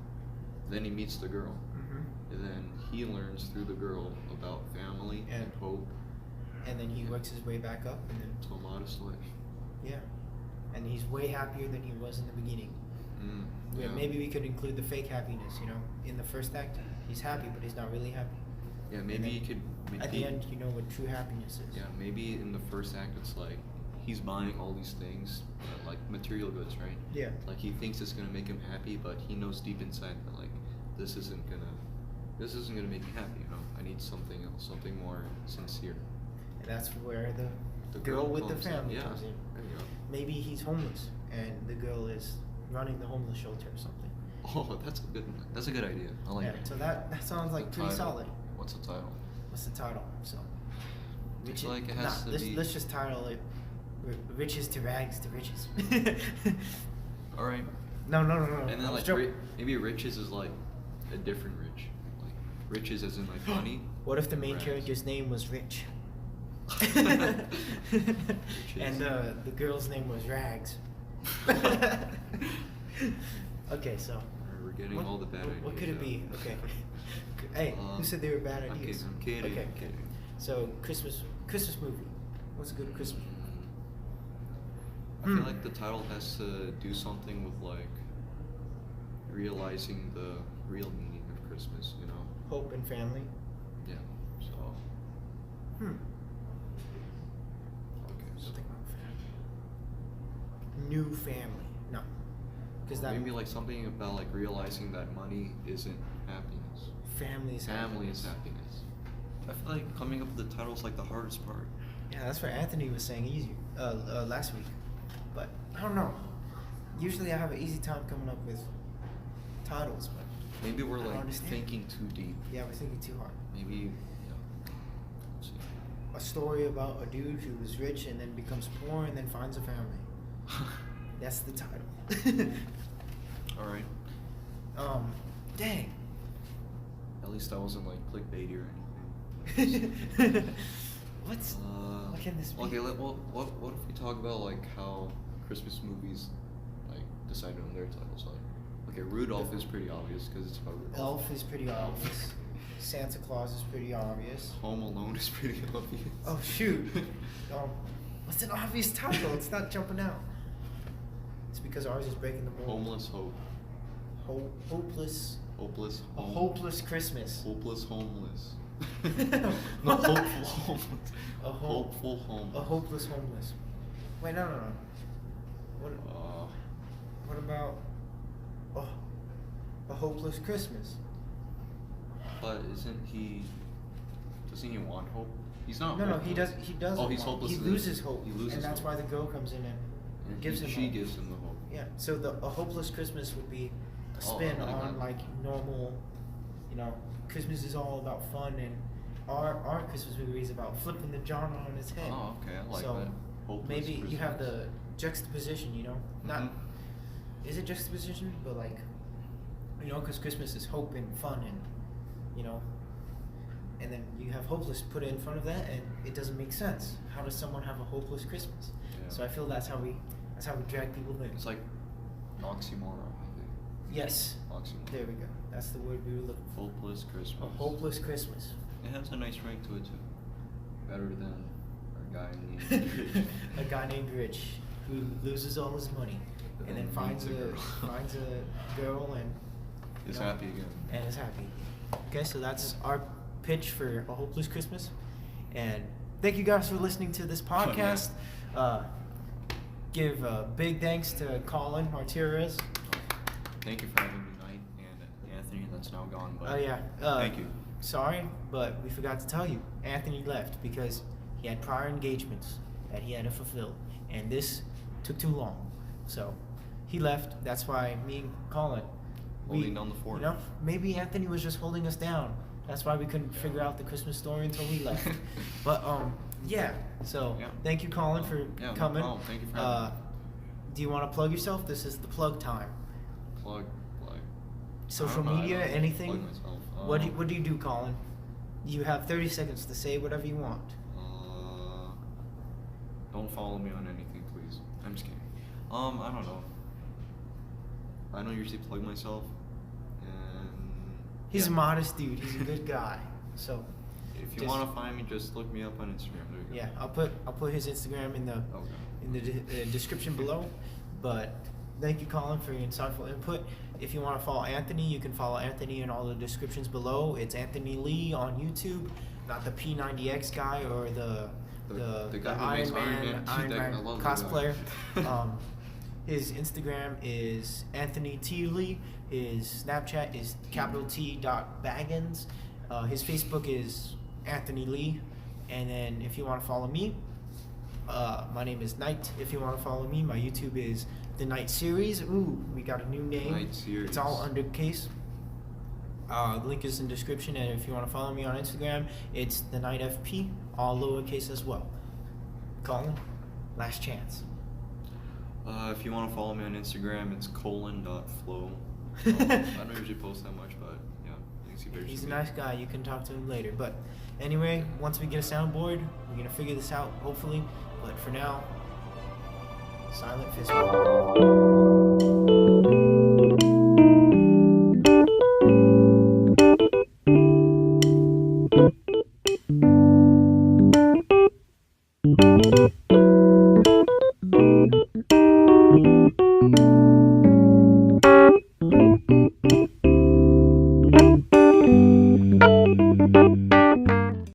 Then he meets the girl, Hmm. and then he learns through the girl about family and And- hope And then he works his way back up, and then to a modest life. yeah, and he's way happier than he was in the beginning. Yeah. Maybe we could include the fake happiness. In the first act, he's happy, but he's not really happy. Yeah, And maybe then you could. At the end, you know what true happiness is. Yeah, maybe in the first act it's like he's buying all these things, like material goods, right? Yeah. Like he thinks it's gonna make him happy, but he knows deep inside that like this isn't gonna make me happy. I need something else, something more sincere. And that's where the The girl with the comes in. family Yeah, comes in. there you go. Maybe he's homeless, and the girl is running the homeless shelter or something. Oh, that's a good idea. I like Yeah. it. So that sounds like The pretty title. solid. What's the title? What's the title? So. I feel like it has to be. Let's just title it "Riches to Rags to Riches." All right. No. And then I was like joking. maybe riches is like a different rich, like riches as in like money. What if the and main rags. character's name was Rich? Riches. And the girl's name was Rags. Okay, so. We're getting all the bad ideas. What could it out. be? Okay. Hey, who said they were bad I'm ideas? kidding, Okay. I'm kidding. So Christmas movie. What's a good Christmas movie? I feel like the title has to do something with like realizing the real meaning of Christmas, Hope and family. Yeah. So Hmm. okay. So Something about family. New family. No. Because that maybe like something about like realizing that money isn't happiness. family is Family happiness. is happiness. I feel like coming up with the title's like the hardest part. Yeah, that's what Anthony was saying last week. But I don't know. Usually I have an easy time coming up with titles, but Maybe we're I don't like understand. thinking too deep. yeah, we're thinking too hard. Maybe, let's see. A story about a dude who was rich and then becomes poor and then finds a family. That's the title. All right. Dang. At least that wasn't like clickbaity or anything. What can this be? Okay, what if we talk about like how Christmas movies like decided on their titles? Like, okay, Rudolph is pretty obvious because it's about Rudolph. Elf is pretty obvious. Santa Claus is pretty obvious. Home Alone is pretty obvious. Oh shoot. What's an obvious title? It's not jumping out. It's because ours is breaking the mold. Homeless Hope. Hopeless. Hopeless. A hopeless Christmas. Hopeless homeless. No, hopeful homeless. Hopeful homeless. A hopeless homeless. Wait, no. What about a hopeless Christmas? But doesn't he want hope? He's not. No, he hopeless. does. He does. Oh, he's hopeless. He loses hope. He loses and that's hope. why the girl comes in and gives him She hope. gives him the hope. Yeah. So a hopeless Christmas would be a Oh, spin I like on that. like normal. Christmas is all about fun, and our Christmas movie is about flipping the genre on its head. Oh, okay, I like so that. Hopeless maybe you have Christmas. the juxtaposition. Not Mhm. is it juxtaposition, but like because Christmas is hope and fun, and and then you have hopeless put in front of that, and it doesn't make sense. How does someone have a hopeless Christmas? Yeah. So I feel that's how we drag people in. It's like an oxymoron, I think. Yes. Oxymoron. There we go. That's the word we were looking for. Hopeless Christmas. A hopeless Christmas. It has a nice ring to it too. Better than our guy named A guy named Rich who loses all his money and then finds meets a girl and is happy again. And is happy. Okay, so that's our pitch for A Hopeless Christmas. And thank you guys for listening to this podcast. Give big thanks to Colin Martires. Thank you for having me tonight, and Anthony that's now gone. But Oh yeah. thank you. Sorry, but we forgot to tell you. Anthony left because he had prior engagements that he had to fulfill, and this took too long. So he left. That's why me and Colin Holding down the fort. Maybe Anthony was just holding us down. That's why we couldn't figure out the Christmas story until he left. But yeah. So Yeah. thank you, Colin, for Yeah, no coming. problem. Thank you for having me. Do you want to plug yourself? This is the plug time. Plug. Social I don't know, media, I don't anything? plug myself. What do you do, Colin? You have 30 seconds to say whatever you want. Don't follow me on anything, please. I'm just kidding. I don't know. I don't usually plug myself, and He's yeah. a modest dude. He's a good guy. So If you just- want to find me, just look me up on Instagram. There you go. yeah, I'll put his Instagram in the Okay. description below. But thank you, Colin, for your insightful input. If you want to follow Anthony, you can follow Anthony in all the descriptions below. It's Anthony Lee on YouTube, not the P90X guy or the guy who makes Iron Man. I love that cosplayer. guy. His Instagram is Anthony T. Lee. His Snapchat is T.Baggins. His Facebook is Anthony Lee. And then if you want to follow me, my name is Knight. If you want to follow me, my YouTube is The Knight Series. Ooh, we got a new name. Knight Series. It's all under case. The link is in the description, and if you want to follow me on Instagram, it's The Knight FP, all lowercase as well. Colin, last chance. If you want to follow me on Instagram, it's colon.flow. I don't usually post that much, but yeah, you can see pictures. He's a of me. nice guy. You can talk to him later. But anyway, once we get a soundboard, we're gonna figure this out, hopefully. But for now, silent fist bump.